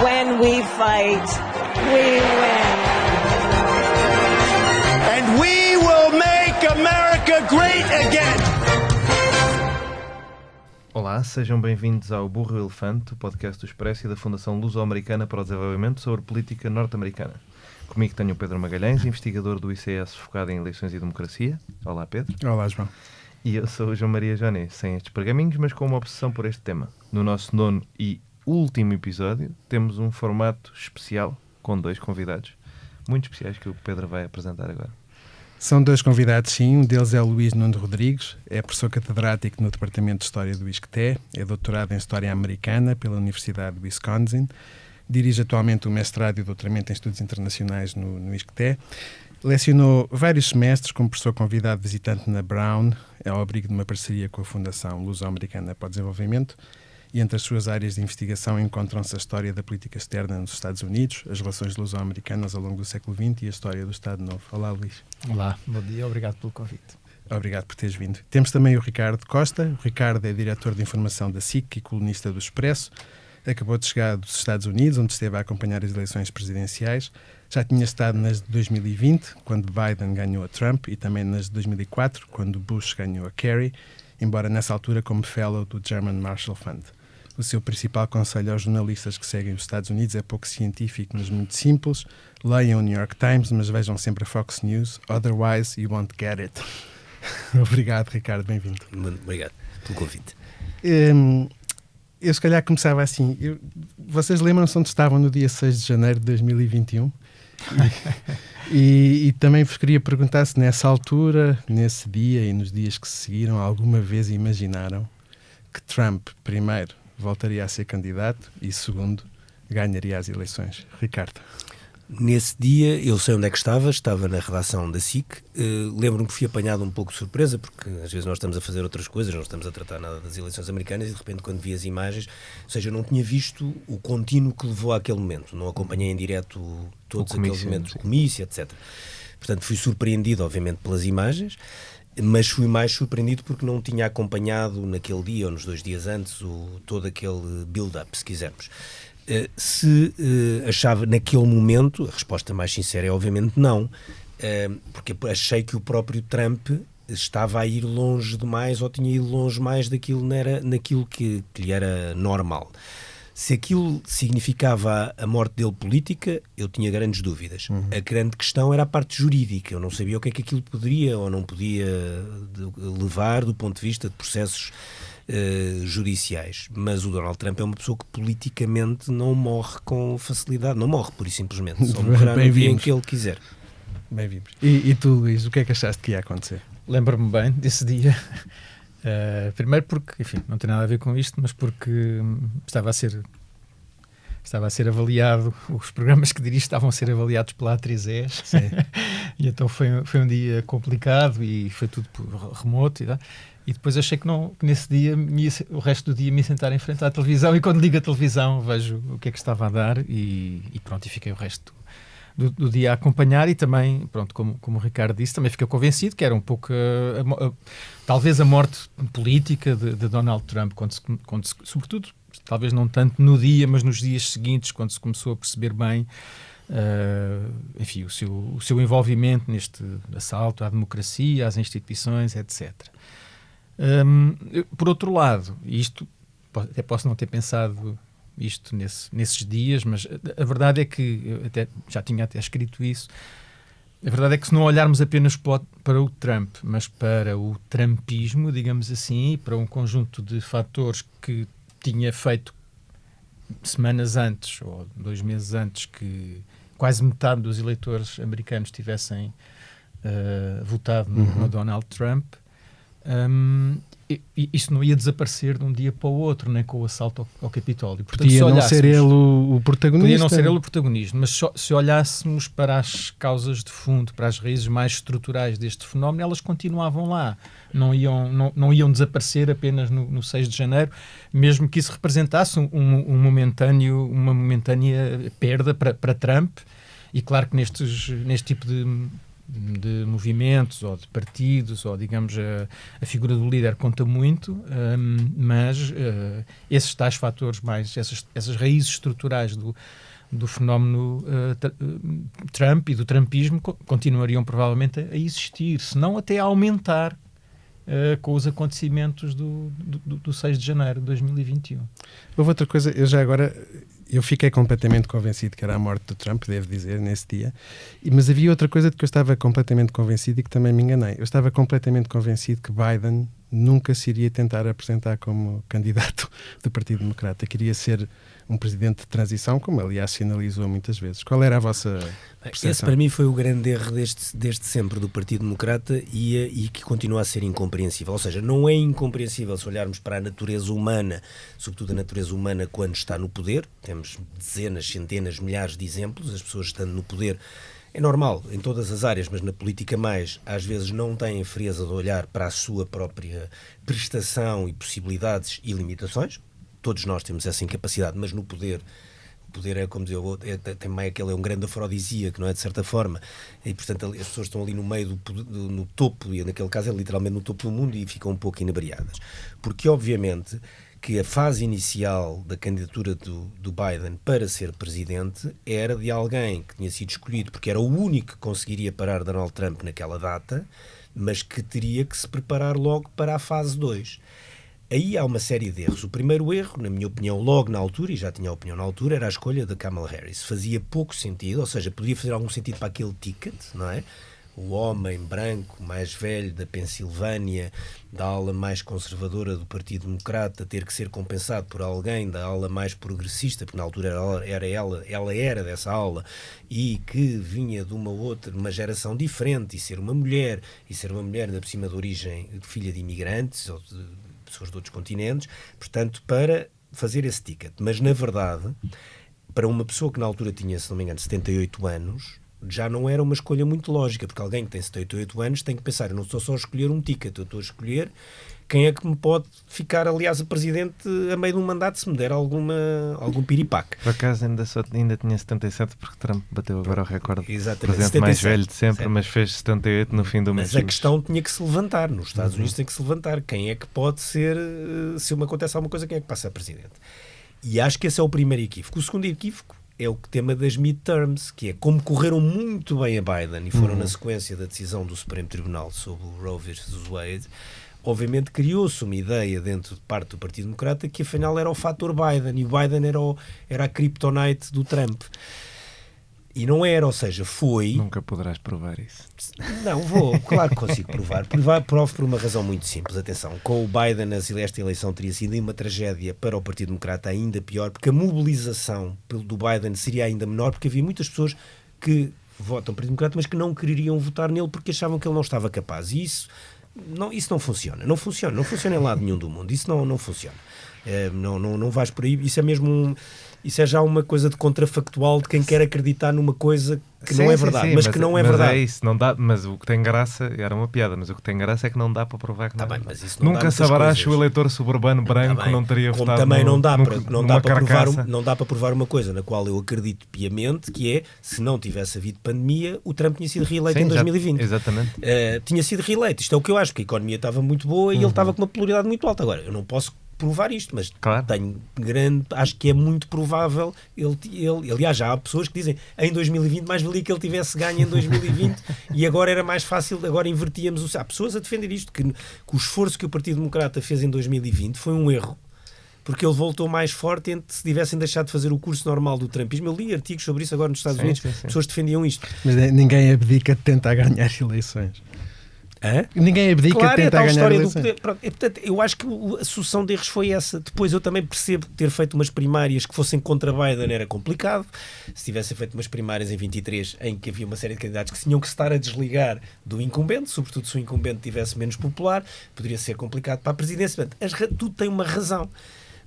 When we fight, we win. And we will make America great again. Olá, sejam bem-vindos ao Burro e o Elefante, o podcast do Expresso e da Fundação Luso-Americana para o Desenvolvimento sobre política norte-americana. Comigo tenho o Pedro Magalhães, investigador do ICS focado em eleições e democracia. Olá, Pedro. Olá, João. E eu sou o João Maria Joné, sem estes pergaminhos, mas com uma obsessão por este tema. No nosso nono e último episódio, temos um formato especial com dois convidados muito especiais que o Pedro vai apresentar agora. São dois convidados, sim. Um deles é o Luís Nuno Rodrigues, é professor catedrático no Departamento de História do ISCTE, é doutorado em História Americana pela Universidade de Wisconsin, dirige atualmente o mestrado e o doutoramento em Estudos Internacionais no ISCTE, lecionou vários semestres como professor convidado visitante na Brown, ao abrigo de uma parceria com a Fundação Luso-Americana para o Desenvolvimento, e entre as suas áreas de investigação encontram-se a história da política externa nos Estados Unidos, as relações luso-americanas ao longo do século XX e a história do Estado Novo. Olá, Luís. Olá, bom dia, obrigado pelo convite. Obrigado por teres vindo. Temos também o Ricardo Costa. O Ricardo é diretor de informação da SIC e colunista do Expresso. Acabou de chegar dos Estados Unidos, onde esteve a acompanhar as eleições presidenciais. Já tinha estado nas de 2020, quando Biden ganhou a Trump, e também nas de 2004, quando Bush ganhou a Kerry, embora nessa altura como fellow do German Marshall Fund. O seu principal conselho aos jornalistas que seguem os Estados Unidos é pouco científico, mas muito simples. Leiam o New York Times, mas vejam sempre a Fox News. Otherwise, you won't get it. Obrigado, Ricardo. Bem-vindo. Obrigado pelo convite. Eu, se calhar, começava assim. Vocês lembram-se onde estavam no dia 6 de janeiro de 2021? E também vos queria perguntar se nessa altura, nesse dia e nos dias que se seguiram, alguma vez imaginaram que Trump, primeiro, voltaria a ser candidato e, segundo, ganharia as eleições. Ricardo. Nesse dia, eu sei onde é que estava na redação da SIC. Lembro-me que fui apanhado um pouco de surpresa, porque às vezes nós estamos a fazer outras coisas, não estamos a tratar nada das eleições americanas, e de repente, quando vi as imagens, ou seja, eu não tinha visto o contínuo que levou àquele momento, não acompanhei em direto todos aqueles momentos, o comício, etc. Portanto, fui surpreendido, obviamente, pelas imagens, mas fui mais surpreendido porque não tinha acompanhado naquele dia ou nos 2 dias antes todo aquele build-up, se quisermos. Se achava naquele momento, a resposta mais sincera é obviamente não, porque achei que o próprio Trump estava a ir longe demais ou tinha ido longe mais naquilo que lhe era normal. Se aquilo significava a morte dele política, eu tinha grandes dúvidas. A grande questão era a parte jurídica. Eu não sabia o que é que aquilo poderia ou não podia levar do ponto de vista de processos judiciais. Mas o Donald Trump é uma pessoa que politicamente não morre com facilidade. Não morre, pura e simplesmente. Só morrerá no dia em que ele quiser. Bem-vindos. E tu, Luís, o que é que achaste que ia acontecer? Lembro-me bem desse dia. Primeiro porque, enfim, não tem nada a ver com isto, mas porque estava a ser avaliado, os programas que dirijo estavam a ser avaliados pela A3S. E então foi um dia complicado e foi tudo por remoto e depois achei que nesse dia o resto do dia me ia sentar em frente à televisão, e quando ligo a televisão vejo o que é que estava a dar e pronto, e fiquei o resto do dia a acompanhar, e também, pronto, como o Ricardo disse, também fiquei convencido que era um pouco talvez a morte política de Donald Trump, sobretudo, talvez não tanto no dia, mas nos dias seguintes, quando se começou a perceber bem enfim, o seu envolvimento neste assalto à democracia, às instituições, etc. Por outro lado, isto até posso não ter pensado isto nesses dias, mas a verdade é que eu já tinha escrito isso. A verdade é que, se não olharmos apenas para o Trump, mas para o trumpismo, digamos assim, para um conjunto de fatores que tinha feito semanas antes ou 2 meses antes que quase metade dos eleitores americanos tivessem votado no Donald Trump, isso não ia desaparecer de um dia para o outro, nem com o assalto ao Capitólio. Portanto, podia não ser ele o protagonista. Podia não ser ele o protagonista, mas se olhássemos para as causas de fundo, para as raízes mais estruturais deste fenómeno, elas continuavam lá. Não iam desaparecer apenas no 6 de janeiro, mesmo que isso representasse uma momentânea perda para Trump. E claro que neste tipo de movimentos ou de partidos, ou digamos a figura do líder conta muito, mas esses tais fatores, mais essas raízes estruturais do fenómeno Trump e do trumpismo continuariam provavelmente a existir, se não até a aumentar com os acontecimentos do 6 de janeiro de 2021. Houve outra coisa, eu fiquei completamente convencido que era a morte do Trump, devo dizer, nesse dia, mas havia outra coisa de que eu estava completamente convencido e que também me enganei. Eu estava completamente convencido que Biden nunca se iria tentar apresentar como candidato do Partido Democrata, queria ser um presidente de transição, como aliás sinalizou muitas vezes. Qual era a vossa percepção? Esse para mim foi o grande erro desde sempre do Partido Democrata e que continua a ser incompreensível. Ou seja, não é incompreensível se olharmos para a natureza humana, sobretudo a natureza humana quando está no poder. Temos dezenas, centenas, milhares de exemplos, as pessoas estando no poder. É normal, em todas as áreas, mas na política mais, às vezes não têm frieza de olhar para a sua própria prestação e possibilidades e limitações. Todos nós temos essa incapacidade, mas no poder, o poder é, como dizer, também aquele é um grande afrodisíaco, não é, de certa forma, e portanto as pessoas estão ali no meio no topo, e naquele caso é literalmente no topo do mundo e ficam um pouco inebriadas. Porque obviamente que a fase inicial da candidatura do Biden para ser presidente era de alguém que tinha sido escolhido porque era o único que conseguiria parar Donald Trump naquela data, mas que teria que se preparar logo para a fase 2. Aí há uma série de erros. O primeiro erro, na minha opinião, logo na altura, e já tinha a opinião na altura, era a escolha da Kamala Harris. Fazia pouco sentido, ou seja, podia fazer algum sentido para aquele ticket, não é? O homem branco, mais velho, da Pensilvânia, da ala mais conservadora do Partido Democrata, ter que ser compensado por alguém da ala mais progressista, porque na altura ela era dessa ala, e que vinha de uma geração diferente, e ser uma mulher ainda por cima de origem, de filha de imigrantes, ou de pessoas de outros continentes, portanto, para fazer esse ticket. Mas, na verdade, para uma pessoa que na altura tinha, se não me engano, 78 anos, já não era uma escolha muito lógica, porque alguém que tem 78 anos tem que pensar, eu não estou só a escolher um ticket, eu estou a escolher quem é que me pode ficar, aliás, a presidente a meio de um mandato se me der algum piripaque. Por acaso ainda tinha 77 porque Trump bateu agora o recorde. Exatamente, presidente 77, mais velho de sempre, certo. Mas fez 78 no fim do mês. Mas a questão tinha que se levantar, nos Estados Unidos tem que se levantar, quem é que pode ser, se acontece alguma coisa, quem é que passa a presidente. E acho que esse é o primeiro equívoco. O segundo equívoco é o tema das midterms, que é como correram muito bem a Biden e foram na sequência da decisão do Supremo Tribunal sobre o Roe vs. Wade, obviamente criou-se uma ideia dentro de parte do Partido Democrata que afinal era o fator Biden, e o Biden era a kryptonite do Trump. E não era, ou seja, foi... Nunca poderás provar isso. Não, claro que consigo provar. Provo por uma razão muito simples. Atenção, com o Biden esta eleição teria sido uma tragédia para o Partido Democrata ainda pior, porque a mobilização do Biden seria ainda menor, porque havia muitas pessoas que votam Partido Democrata, mas que não queriam votar nele porque achavam que ele não estava capaz. E isso não funciona. Não funciona em lado nenhum do mundo. Isso não funciona. Não vais por aí. Isso é já uma coisa de contrafactual de quem quer acreditar numa coisa que não é verdade, mas que não é verdade. É isso, não dá, mas o que tem graça, era uma piada, mas o que tem graça é que não dá para provar que não é. Mas isso não nunca saberás se o eleitor suburbano branco não teria como votado também não dá para numa provar uma coisa na qual eu acredito piamente, que é, se não tivesse havido pandemia, o Trump tinha sido reeleito em 2020. Exatamente. Tinha sido reeleito. Isto é o que eu acho, que a economia estava muito boa e ele estava com uma popularidade muito alta. Agora, eu não posso provar isto, mas claro, acho que é muito provável aliás, já há pessoas que dizem em 2020 mais valia que ele tivesse ganho em 2020 e agora era mais fácil, agora invertíamos há pessoas a defender isto, que o esforço que o Partido Democrata fez em 2020 foi um erro, porque ele voltou mais forte se tivessem deixado de fazer o curso normal do trumpismo. Eu li artigos sobre isso agora nos Estados Unidos, pessoas defendiam isto. Mas ninguém abdica de tentar ganhar eleições. Ninguém abdica de tentar ganhar eleições. Portanto, eu acho que a sucessão de erros foi essa. Depois eu também percebo que ter feito umas primárias que fossem contra Biden era complicado. Se tivessem feito umas primárias em 23 em que havia uma série de candidatos que tinham que estar a desligar do incumbente, sobretudo se o incumbente tivesse menos popular, poderia ser complicado para a presidência. Portanto, tudo tem uma razão.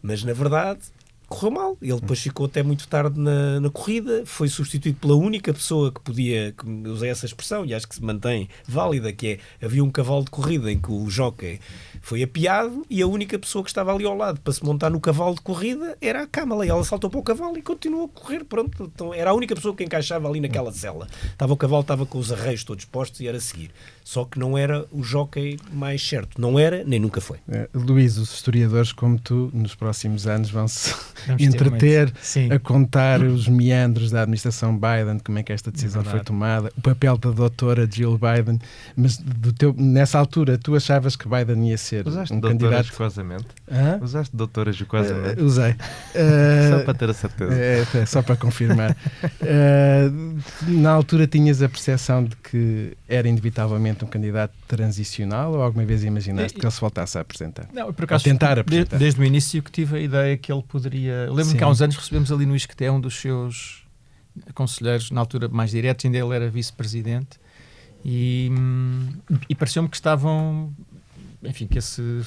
Mas, na verdade, correu mal. Ele depois ficou até muito tarde na corrida, foi substituído pela única pessoa que podia, que usei essa expressão e acho que se mantém válida, que é, havia um cavalo de corrida em que o jockey foi apiado e a única pessoa que estava ali ao lado para se montar no cavalo de corrida era a Kamala, e ela saltou para o cavalo e continuou a correr, pronto. Então, era a única pessoa que encaixava ali naquela cela. O cavalo estava com os arreios todos postos e era a seguir. Só que não era o jockey mais certo. Não era, nem nunca foi. Luís, os historiadores como tu, nos próximos anos vão-se entreter a contar os meandros da administração Biden, como é que esta decisão foi tomada, o papel da doutora Jill Biden, mas nessa altura tu achavas que Biden ia ser um candidato... Jocosamente? Usaste doutora jocosamente? Usei. Só para ter a certeza. Só para confirmar. Na altura tinhas a percepção de que era inevitavelmente um candidato transicional, ou alguma vez imaginaste que ele se voltasse a apresentar? Não, por acaso, tentar apresentar. Desde o início que tive a ideia que ele poderia... Lembro-me que há uns anos recebemos ali no Isqueté um dos seus conselheiros, na altura mais diretos, ainda ele era vice-presidente, e pareceu-me que estavam... Enfim, que esse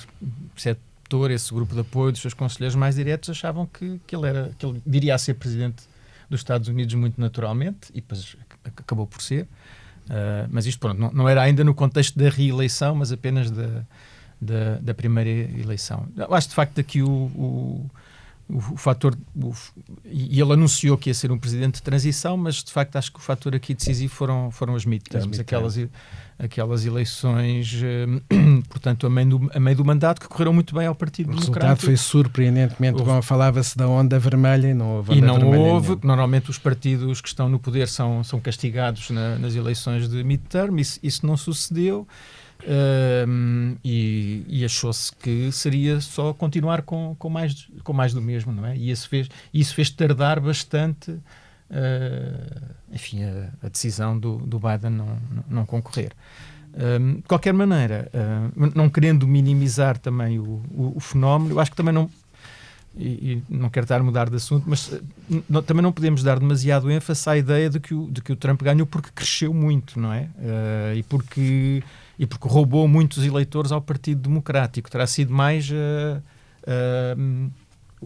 setor, esse grupo de apoio dos seus conselheiros mais diretos achavam que ele viria a ser presidente dos Estados Unidos muito naturalmente, e depois acabou por ser. Mas isto, pronto, não era ainda no contexto da reeleição, mas apenas da primeira eleição. Eu acho, de facto, aqui o fator... E ele anunciou que ia ser um presidente de transição, mas, de facto, acho que o fator aqui decisivo foram as midterms, aquelas eleições, portanto, a meio do mandato, que correram muito bem ao Partido Democrático. O resultado foi surpreendentemente bom. Falava-se da onda vermelha e não houve onda vermelha. Normalmente os partidos que estão no poder são castigados nas eleições de midterm. Isso não sucedeu. E achou-se que seria só continuar com mais do mesmo, não é? E isso fez tardar bastante enfim, a decisão do Biden não concorrer. De qualquer maneira, não querendo minimizar também o fenómeno, eu acho que também não, e não quero estar a mudar de assunto, mas também não podemos dar demasiado ênfase à ideia de que o Trump ganhou porque cresceu muito, não é? E porque roubou muitos eleitores ao Partido Democrático. Terá sido mais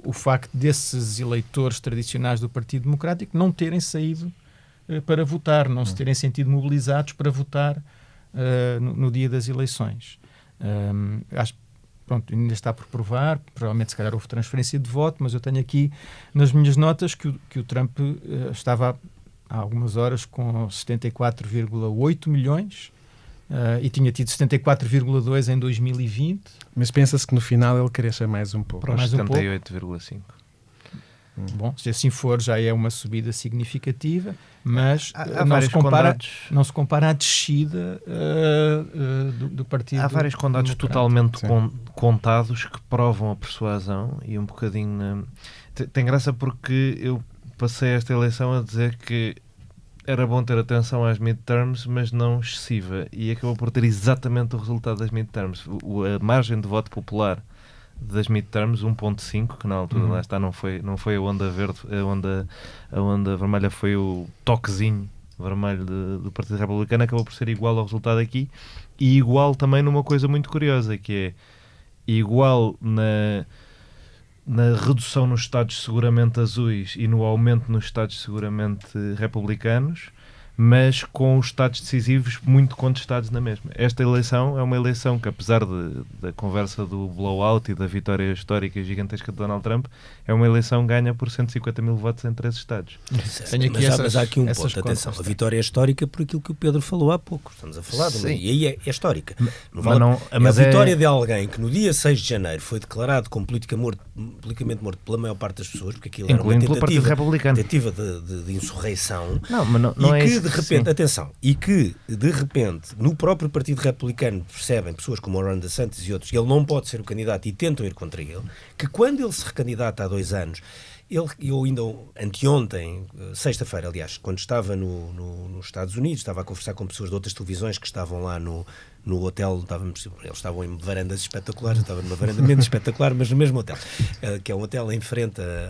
o facto desses eleitores tradicionais do Partido Democrático não terem saído para votar, não se terem sentido mobilizados para votar no dia das eleições. Acho que pronto, ainda está por provar, provavelmente se calhar houve transferência de voto, mas eu tenho aqui nas minhas notas que o Trump estava há algumas horas com 74,8 milhões e tinha tido 74,2 em 2020. Mas pensa-se que no final ele cresça mais um pouco. Para 78,5. Bom, se assim for, já é uma subida significativa, mas não se compara à descida do Partido. Há vários condados totalmente contados que provam a persuasão e um bocadinho... Tem graça porque eu passei esta eleição a dizer que era bom ter atenção às midterms, mas não excessiva, e acabou por ter exatamente o resultado das midterms. A margem de voto popular das midterms, 1.5, que na altura lá está, não foi a onda verde, a onda vermelha foi o toquezinho vermelho do Partido Republicano, acabou por ser igual ao resultado aqui, e igual também numa coisa muito curiosa, que é igual na redução nos estados seguramente azuis e no aumento nos estados seguramente republicanos, mas com os estados decisivos muito contestados na mesma. Esta eleição é uma eleição que, apesar da conversa do blowout e da vitória histórica e gigantesca de Donald Trump, é uma eleição ganha por 150 mil votos em 3 estados. Mas há aqui um ponto, atenção, a vitória é histórica por aquilo que o Pedro falou há pouco. Estamos a falar, e aí é histórica. Mas a vitória de alguém que no dia 6 de janeiro foi declarado como politicamente morto pela maior parte das pessoas, porque aquilo era uma tentativa de insurreição, não é isso. De repente, atenção, e que de repente no próprio Partido Republicano percebem pessoas como o Ron DeSantis e outros, ele não pode ser o candidato e tentam ir contra ele, que quando ele se recandidata há 2 anos, eu ainda anteontem, sexta-feira aliás, quando estava nos Estados Unidos, estava a conversar com pessoas de outras televisões que estavam lá no hotel, eles estavam em varandas espetaculares, eu estava numa varanda menos espetacular, mas no mesmo hotel, que é um hotel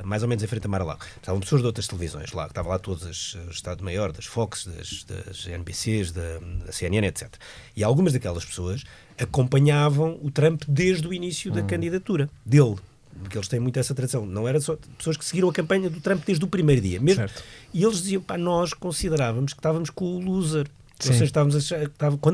mais ou menos em frente a Mar-a-Lago. Estavam pessoas de outras televisões lá, que estavam lá todas, o Estado-Maior, das Fox, das NBCs, da CNN, etc. E algumas daquelas pessoas acompanhavam o Trump desde o início da candidatura dele. porque eles têm muito essa tradição, não era só pessoas que seguiram a campanha do Trump desde o primeiro dia. Mesmo, Certo. e eles diziam, nós considerávamos que estávamos com o loser. Sim. Ou seja, estávamos a achar,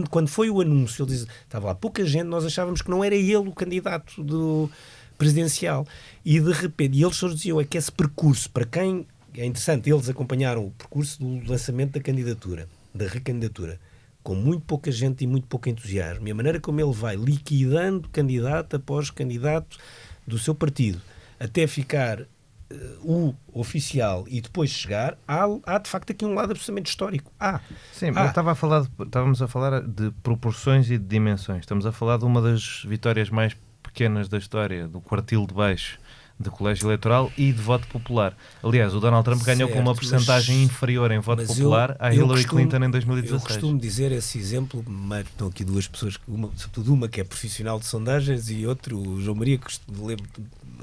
quando foi o anúncio, ele dizia, estava lá pouca gente, nós achávamos que não era ele o candidato do presidencial. E de repente, e eles só diziam que esse percurso, para quem é interessante, eles acompanharam o percurso do lançamento da candidatura, da recandidatura, com muito pouca gente e muito pouco entusiasmo, e a maneira como ele vai liquidando candidato após candidato do seu partido, até ficar o oficial e depois chegar, há de facto aqui um lado absolutamente histórico. Sim, mas estávamos a falar de proporções e de dimensões. Estamos a falar de uma das vitórias mais pequenas da história, do quartil de baixo de colégio eleitoral e de voto popular. Aliás, o Donald Trump ganhou com uma percentagem inferior em voto popular à Hillary Clinton em 2016. Eu costumo dizer esse exemplo, mas estão aqui duas pessoas, sobretudo uma que é profissional de sondagens e outro, o João Maria, que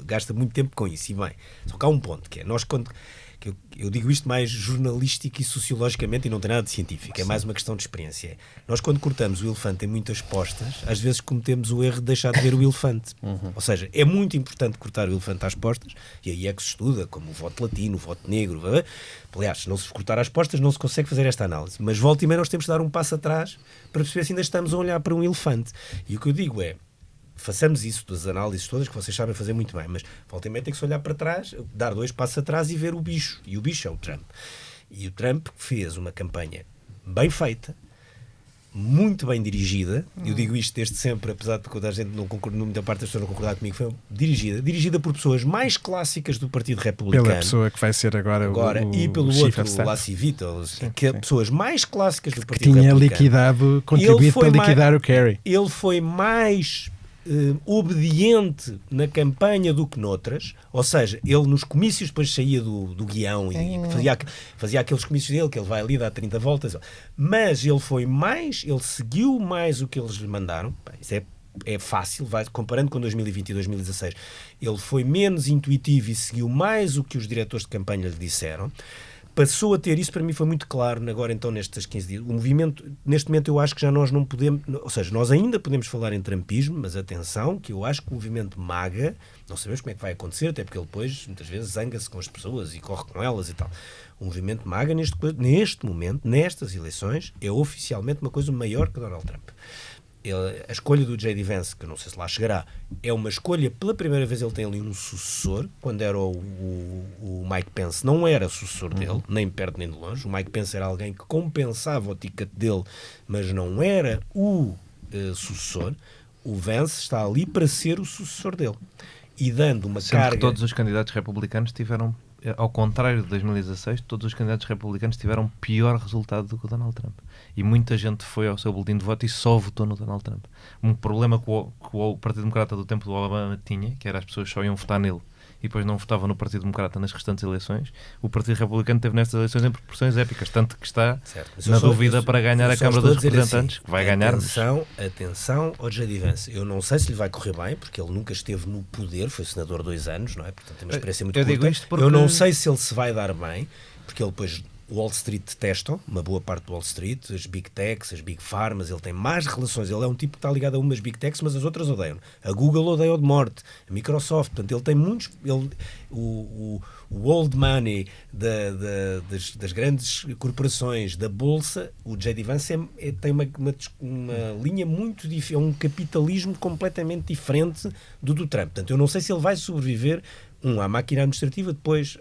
gasta muito tempo com isso, e bem, só que há um ponto, que é, nós quando... Eu digo isto mais jornalístico e sociologicamente e não tem nada de científico, é mais uma questão de experiência. Nós, quando cortamos o elefante em muitas postas, às vezes cometemos o erro de deixar de ver o elefante. Ou seja, é muito importante cortar o elefante às postas, e aí é que se estuda, como o voto latino, o voto negro. Aliás, se não se cortar às postas, não se consegue fazer esta análise. Mas volta e meia nós temos de dar um passo atrás para perceber se ainda estamos a olhar para um elefante. E o que eu digo é, façamos isso das análises todas, que vocês sabem fazer muito bem, mas volta e meia tem que se olhar para trás, dar 2 passos atrás e ver o bicho. E o bicho é o Trump. E o Trump fez uma campanha bem feita, muito bem dirigida. Eu digo isto desde sempre, apesar de toda a gente não concordar, muita parte das pessoas não concordar comigo, foi dirigida por pessoas mais clássicas do Partido Republicano. Pela pessoa que vai ser agora o e pelo Chief outro, of o Staff. Laci Vittles, que é pessoas mais clássicas do Que Partido tinha Republicano. contribuído para liquidar o Kerry. Ele foi mais obediente na campanha do que noutras, ou seja, ele nos comícios depois saía do guião e fazia aqueles comícios dele, que ele vai ali dar 30 voltas, mas ele seguiu mais o que eles lhe mandaram. Isso é fácil, comparando com 2020 e 2016, ele foi menos intuitivo e seguiu mais o que os diretores de campanha lhe disseram. Passou a ter isso, para mim foi muito claro agora então nestes 15 dias. O movimento, neste momento eu acho que já nós não podemos, ou seja, nós ainda podemos falar em trumpismo, mas atenção que eu acho que o movimento MAGA, não sabemos como é que vai acontecer, até porque ele depois muitas vezes zanga-se com as pessoas e corre com elas e tal. O movimento MAGA neste momento, nestas eleições, é oficialmente uma coisa maior que Donald Trump. A escolha do J.D. Vance, que eu não sei se lá chegará, é uma escolha, pela primeira vez ele tem ali um sucessor. Quando era o Mike Pence, não era sucessor dele, nem perto nem de longe. O Mike Pence era alguém que compensava o ticket dele, mas não era o sucessor. O Vance está ali para ser o sucessor dele. E dando uma carga... Que todos os candidatos republicanos tiveram, ao contrário de 2016, todos os candidatos republicanos tiveram pior resultado do que o Donald Trump. E muita gente foi ao seu boletim de voto e só votou no Donald Trump. Um problema que o Partido Democrata do tempo do Obama tinha, que era as pessoas só iam votar nele e depois não votavam no Partido Democrata nas restantes eleições, o Partido Republicano teve nestas eleições em proporções épicas, tanto que está na dúvida para ganhar a Câmara dos Representantes, assim, que vai ganhar. Atenção ao J.D. Vance. Eu não sei se lhe vai correr bem, porque ele nunca esteve no poder, foi senador 2 anos, não é? Portanto, tem uma experiência muito curta. Eu não sei se ele se vai dar bem, porque ele depois... Wall Street detestam, uma boa parte do Wall Street, as Big Techs, as Big Pharmas, ele tem mais relações, ele é um tipo que está ligado a umas Big Techs, mas as outras odeiam. A Google odeia de morte, a Microsoft, portanto ele tem muitos, o old money das grandes corporações, da Bolsa, o J.D. Vance tem uma linha muito diferente, é um capitalismo completamente diferente do Trump. Portanto, eu não sei se ele vai sobreviver à máquina administrativa, depois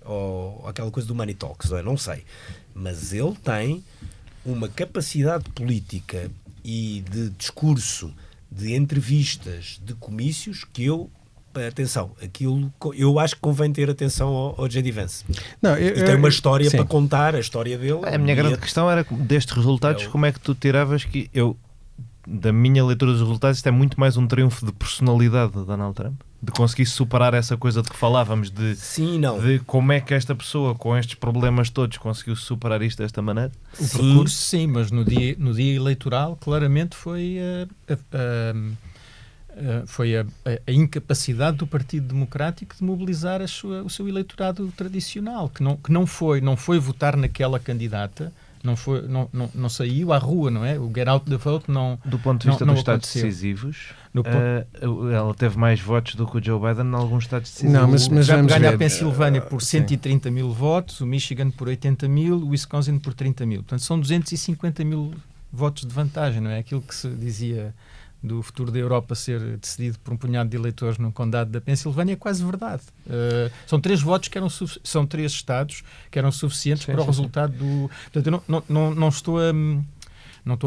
aquela coisa do Money Talks, não sei. Mas ele tem uma capacidade política e de discurso, de entrevistas, de comícios, que atenção, eu acho que convém ter atenção ao J.D. Vance. E tem uma história para contar, a história dele. A minha grande questão era, destes resultados, como é que tu tiravas que da minha leitura dos resultados, isto é muito mais um triunfo de personalidade de Donald Trump, de conseguir superar essa coisa de que falávamos, de como é que esta pessoa com estes problemas todos conseguiu superar isto desta maneira? O percurso sim, mas no dia eleitoral claramente foi a incapacidade do Partido Democrático de mobilizar o seu eleitorado tradicional, que não foi votar naquela candidata, não saiu à rua, não é? O get out the vote não. Do ponto de vista não dos estados aconteceu. decisivos, No ela teve mais votos do que o Joe Biden em alguns estados decisivos. Não, mas Já vamos ganha ver. a Pensilvânia por Sim. 130 mil votos, o Michigan por 80 mil, o Wisconsin por 30 mil. Portanto, são 250 mil votos de vantagem, não é? Aquilo que se dizia do futuro da Europa ser decidido por um punhado de eleitores no condado da Pensilvânia é quase verdade. São 3 votos que eram são 3 estados que eram suficientes para o resultado do... Portanto, eu não estou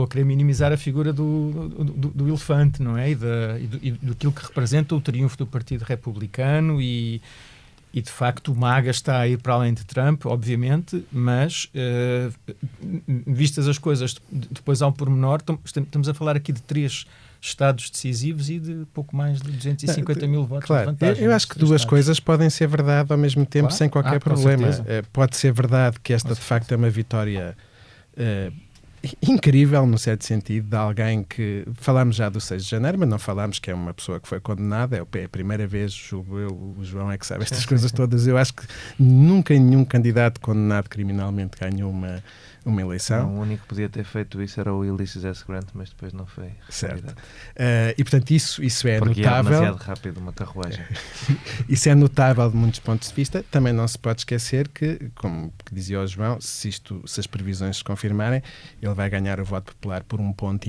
a querer minimizar a figura do elefante, não é? E do aquilo que representa o triunfo do Partido Republicano e de facto o MAGA está a ir para além de Trump, obviamente, mas vistas as coisas depois ao pormenor, estamos a falar aqui de 3 estados decisivos e de pouco mais de 250 mil votos Claro, de vantagem. eu acho que duas coisas podem ser verdade ao mesmo tempo, Claro. sem qualquer Com problema. certeza. Pode ser verdade que esta, de facto, é uma vitória incrível, no certo sentido, de alguém que... Falámos já do 6 de janeiro, mas não falámos que é uma pessoa que foi condenada. É a primeira vez, julgo eu, o João é que sabe estas coisas todas. Eu acho que nunca nenhum candidato condenado criminalmente ganhou uma eleição. Não, o único que podia ter feito isso era o Ulysses S. Grant, mas depois não foi. Certo. E, portanto, isso é porque notável. é demasiado rápido uma carruagem. Isso é notável de muitos pontos de vista. Também não se pode esquecer que, como dizia o João, se as previsões se confirmarem, ele vai ganhar o voto popular por 1,5 ponto.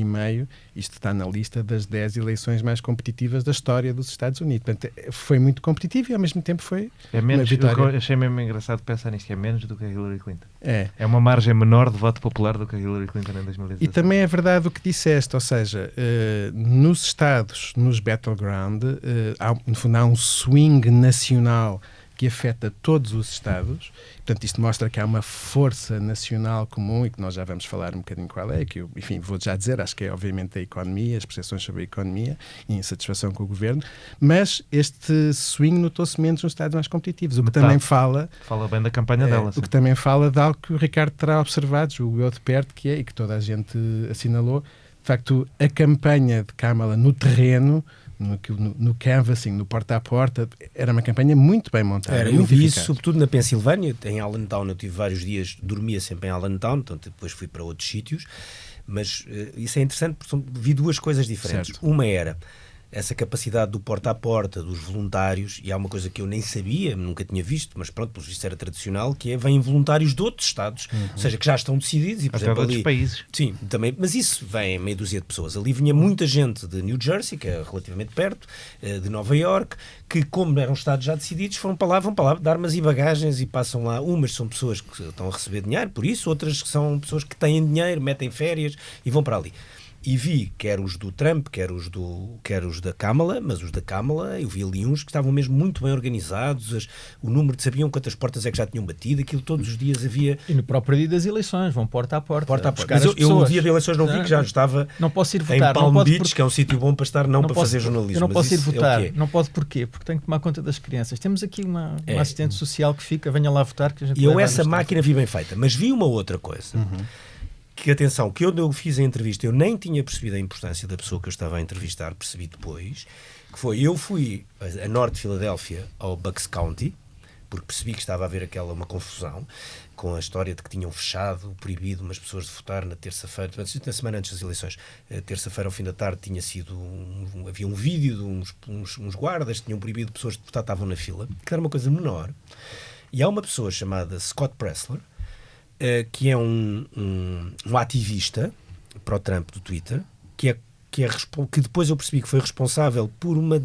Isto está na lista das 10 eleições mais competitivas da história dos Estados Unidos. Portanto, foi muito competitivo e, ao mesmo tempo, foi uma vitória. Eu achei mesmo engraçado pensar nisto, que é menos do que a Hillary Clinton. É uma margem menor de voto popular do que a Hillary Clinton em 2017. E também é verdade o que disseste, ou seja, nos estados, nos battleground, no fundo há um swing nacional que afeta todos os estados. Portanto, isto mostra que há uma força nacional comum e que nós já vamos falar um bocadinho qual é, que eu, enfim, vou já dizer, acho que é obviamente a economia, as percepções sobre a economia e a insatisfação com o governo, mas este swing notou-se menos nos estados mais competitivos, o que também fala bem da campanha dela. o que também fala de algo que o Ricardo terá observado, julgo eu de perto, que é, e que toda a gente assinalou, de facto, a campanha de Kamala no terreno, no canvassing, no porta a porta, era uma campanha muito bem montada. Eu vi isso sobretudo na Pensilvânia, em Allentown. Eu tive vários dias, dormia sempre em Allentown, então depois fui para outros sítios, mas isso é interessante porque vi 2 coisas diferentes. Certo. Uma era essa capacidade do porta a porta, dos voluntários, e há uma coisa que eu nem sabia, nunca tinha visto, mas pronto, pelo visto era tradicional, que é vêm voluntários de outros estados, ou seja, que já estão decididos, e por exemplo outros ali... países. Sim, também, mas isso vem meia dúzia de pessoas. Ali vinha muita gente de New Jersey, que é relativamente perto, de Nova York, que como eram estados já decididos, vão para lá de armas e bagagens e passam lá. Umas são pessoas que estão a receber dinheiro, por isso, outras que são pessoas que têm dinheiro, metem férias e vão para ali. E vi quer os do Trump, quer os da Kamala, mas os da Kamala, eu vi ali uns que estavam mesmo muito bem organizados, o número de sabiam quantas portas é que já tinham batido, aquilo todos os dias havia... E no próprio dia das eleições, vão porta a porta. Porta a porta. Buscar Mas as eu no pessoas. dia de eleições não vi, que já estava não posso ir votar, em Palm não pode Beach, que é um sítio bom para estar, não para fazer jornalismo. Eu não posso ir mas isso votar, é o quê? não pode porquê? Porque tenho que tomar conta das crianças. Temos aqui uma assistente social que fica, venha lá votar, que a gente E eu leva essa nos máquina vi bem feita, mas vi uma outra coisa. Que, atenção, que eu fiz a entrevista, eu nem tinha percebido a importância da pessoa que eu estava a entrevistar, percebi depois, que foi, eu fui a norte de Filadélfia, ao Bucks County, porque percebi que estava a haver uma confusão, com a história de que tinham fechado, proibido umas pessoas de votar na terça-feira, na semana antes das eleições, terça-feira ao fim da tarde tinha sido, havia um vídeo de uns guardas que tinham proibido pessoas de votar, estavam na fila, que era uma coisa menor, e há uma pessoa chamada Scott Presler, que é um ativista para o Trump do Twitter, que depois eu percebi que foi responsável por uma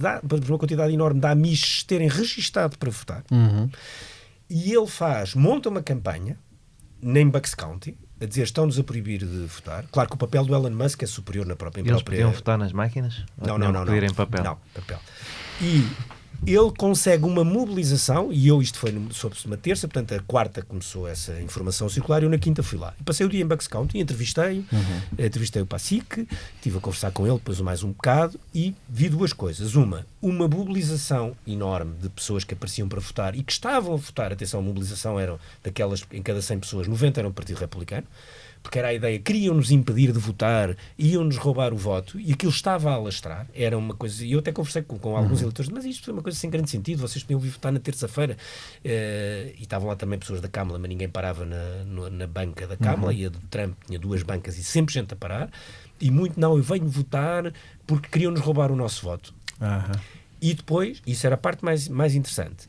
quantidade enorme de amish terem registado para votar. E ele monta uma campanha em Bucks County a dizer estão-nos a proibir de votar. Claro que o papel do Elon Musk é superior na própria... Eles podiam votar nas máquinas? Não. Pedirem papel? Não, papel. E ele consegue uma mobilização, e isto foi sobre uma terça, portanto a quarta começou essa informação circular, e eu na quinta fui lá. E passei o dia em Bucks County, entrevistei o Pacique, estive a conversar com ele depois mais um bocado, e vi 2 coisas. Uma mobilização enorme de pessoas que apareciam para votar e que estavam a votar. Atenção, a mobilização eram daquelas, em cada 100 pessoas, 90 eram do Partido Republicano. porque era a ideia, queriam-nos impedir de votar, iam-nos roubar o voto, e aquilo estava a alastrar, era uma coisa, e eu até conversei com alguns eleitores, mas isto foi uma coisa sem grande sentido, vocês podiam vir votar na terça-feira, e estavam lá também pessoas da Câmara, mas ninguém parava na banca da Câmara, e a do Trump tinha 2 bancas e sempre gente a parar, e muito não, eu venho votar porque queriam-nos roubar o nosso voto. E depois, isso era a parte mais interessante,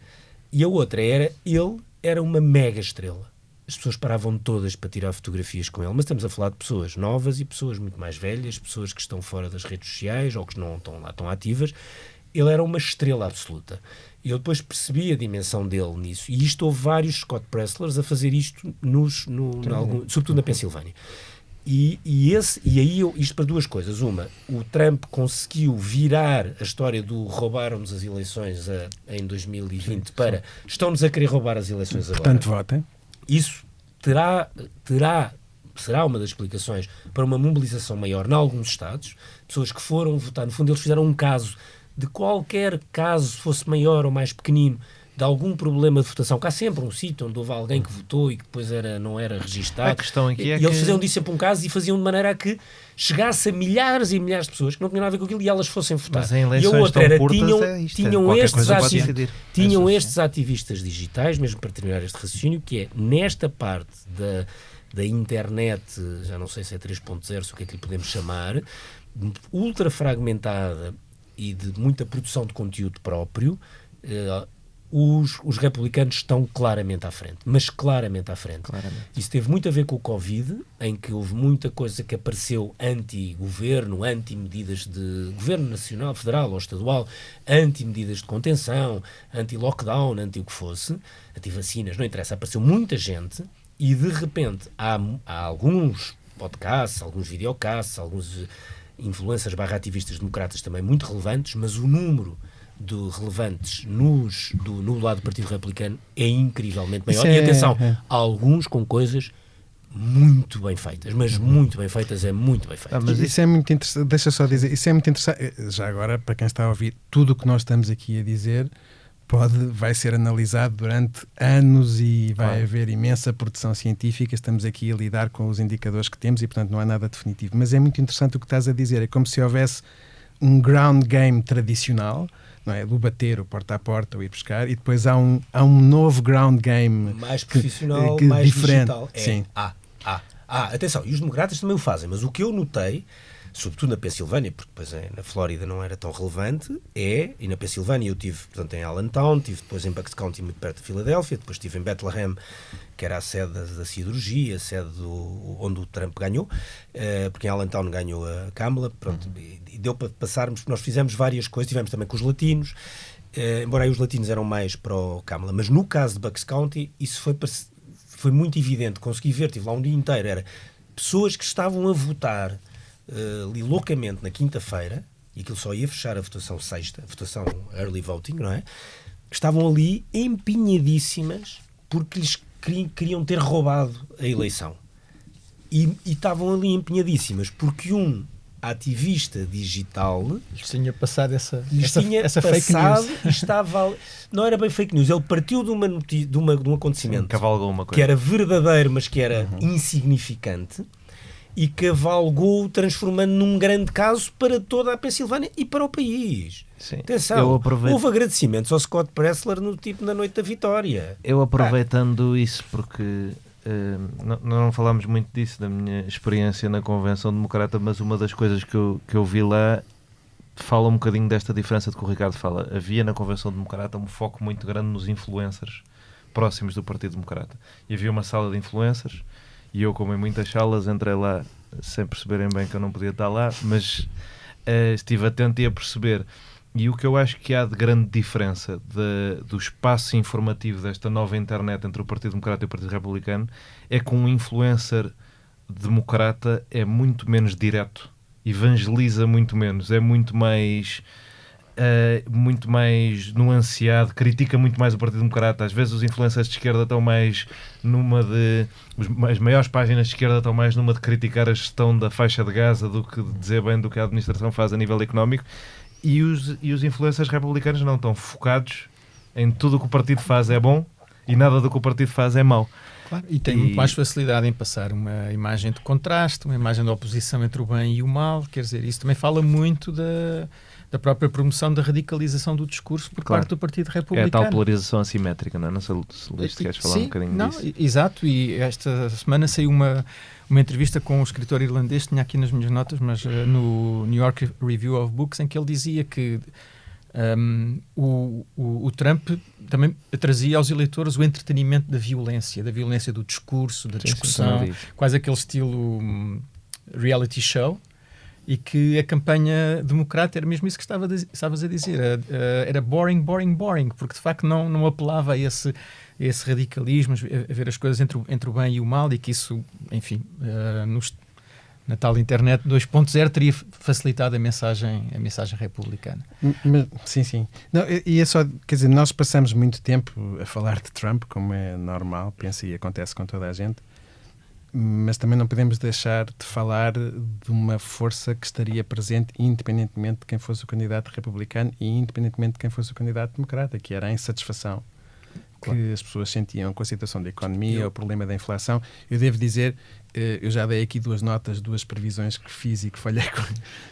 e a outra era, ele era uma mega estrela. As pessoas paravam todas para tirar fotografias com ele, mas estamos a falar de pessoas novas e pessoas muito mais velhas, pessoas que estão fora das redes sociais ou que não estão lá tão ativas. Ele era uma estrela absoluta. E eu depois percebi a dimensão dele nisso. E isto houve vários Scott Presslers a fazer isto, sobretudo na Pensilvânia. E aí isto para 2 coisas. Uma, o Trump conseguiu virar a história do roubaram-nos as eleições em 2020 para estão-nos a querer roubar as eleições agora. Portanto, votem. Isso será uma das explicações para uma mobilização maior em alguns estados, pessoas que foram votar, no fundo eles fizeram um caso, de qualquer caso, fosse maior ou mais pequenino, de algum problema de votação, que há sempre um sítio onde houve alguém que votou e que depois não era registado. A questão aqui e eles faziam disso sempre um caso e faziam de maneira a que chegasse a milhares e milhares de pessoas que não tinham nada a ver com aquilo e elas fossem votar. Mas em eleições e a outra era, curtas tinham estes ativistas digitais, mesmo para terminar este raciocínio, que é nesta parte da internet, já não sei se é 3.0, se o que é que lhe podemos chamar, ultra fragmentada e de muita produção de conteúdo próprio, os republicanos estão claramente à frente, mas claramente à frente. Isso teve muito a ver com o Covid, em que houve muita coisa que apareceu anti-governo, anti-medidas de governo nacional, federal ou estadual, anti-medidas de contenção, anti-lockdown, anti-o que fosse, anti-vacinas, não interessa, apareceu muita gente e de repente há alguns podcasts, alguns videocasts, alguns influencers ativistas democratas também muito relevantes, mas o número de relevantes no lado do Partido Republicano é incrivelmente maior. E atenção, alguns com coisas muito bem feitas, mas muito bem feitas, é muito bem feito. Mas isso é muito interessante, deixa só dizer, isso é muito interessante, já agora, para quem está a ouvir, tudo o que nós estamos aqui a dizer vai ser analisado durante anos e vai haver imensa produção científica, estamos aqui a lidar com os indicadores que temos e, portanto, não há nada definitivo. Mas é muito interessante o que estás a dizer, é como se houvesse um ground game tradicional, não é? Do bater, o porta a porta, o ir buscar, e depois há um novo ground game mais profissional, que mais diferente. Digital. Sim. Atenção, e os democratas também o fazem, mas o que eu notei, sobretudo na Pensilvânia, porque depois na Flórida não era tão relevante, e na Pensilvânia eu tive, portanto, em Allentown, tive depois em Bucks County, muito perto de Filadélfia, depois estive em Bethlehem, que era a sede da siderurgia, a sede onde o Trump ganhou, porque em Allentown ganhou a Kamala, pronto, e deu para passarmos, nós fizemos várias coisas, tivemos também com os latinos, embora aí os latinos eram mais para o Kamala, mas no caso de Bucks County, isso foi muito evidente, consegui ver, tive lá um dia inteiro, era pessoas que estavam a votar ali loucamente na quinta-feira, e aquilo só ia fechar a votação sexta, a votação early voting, não é? Estavam ali empenhadíssimas porque lhes queriam ter roubado a eleição. E estavam ali empenhadíssimas porque um ativista digital lhes tinha passado essa fake news. Estava, não era bem fake news, ele partiu de um acontecimento que era verdadeiro, mas que era insignificante, e cavalgou, transformando num grande caso para toda a Pensilvânia e para o país. Sim. Atenção, houve agradecimentos ao Scott Presler na noite da vitória. Eu aproveitando isso, porque não falámos muito disso, da minha experiência na Convenção Democrata, mas uma das coisas que eu vi lá fala um bocadinho desta diferença de que o Ricardo fala. Havia na Convenção Democrata um foco muito grande nos influencers próximos do Partido Democrata. E havia uma sala de influencers, e eu, como em muitas salas, entrei lá sem perceberem bem que eu não podia estar lá, mas estive atento e a perceber. E o que eu acho que há de grande diferença do espaço informativo desta nova internet entre o Partido Democrata e o Partido Republicano é que um influencer democrata é muito menos direto, evangeliza muito menos, é muito mais nuanceado, critica muito mais o Partido Democrata. Às vezes os influencers de esquerda estão mais as maiores páginas de esquerda estão mais numa de criticar a gestão da faixa de Gaza do que de dizer bem do que a administração faz a nível económico, e os influencers republicanos não estão focados em tudo o que o partido faz é bom e nada do que o partido faz é mau. Claro, e tem muito mais facilidade em passar uma imagem de contraste, uma imagem de oposição entre o bem e o mal. Quer dizer, isso também fala muito da própria promoção da radicalização do discurso por parte do Partido Republicano. É a tal polarização assimétrica, não é? Não sei se Luís, queres falar um bocadinho disso. Exato, e esta semana saiu uma entrevista com um escritor irlandês, tinha aqui nas minhas notas, mas no New York Review of Books, em que ele dizia que o Trump também trazia aos eleitores o entretenimento da violência do discurso, da discussão, quase aquele estilo reality show, e que a campanha democrata era mesmo isso que estavas a dizer, era boring, porque de facto não apelava a esse radicalismo, a ver as coisas entre o bem e o mal, e que isso, enfim, na tal internet 2.0 teria facilitado a mensagem republicana. Sim. Não, e é só, quer dizer, nós passamos muito tempo a falar de Trump, como é normal, penso, e acontece com toda a gente, mas também não podemos deixar de falar de uma força que estaria presente independentemente de quem fosse o candidato republicano e independentemente de quem fosse o candidato democrata, que era a insatisfação que as pessoas sentiam com a situação da economia, o problema da inflação. Eu devo dizer, eu já dei aqui duas previsões que fiz e que falhei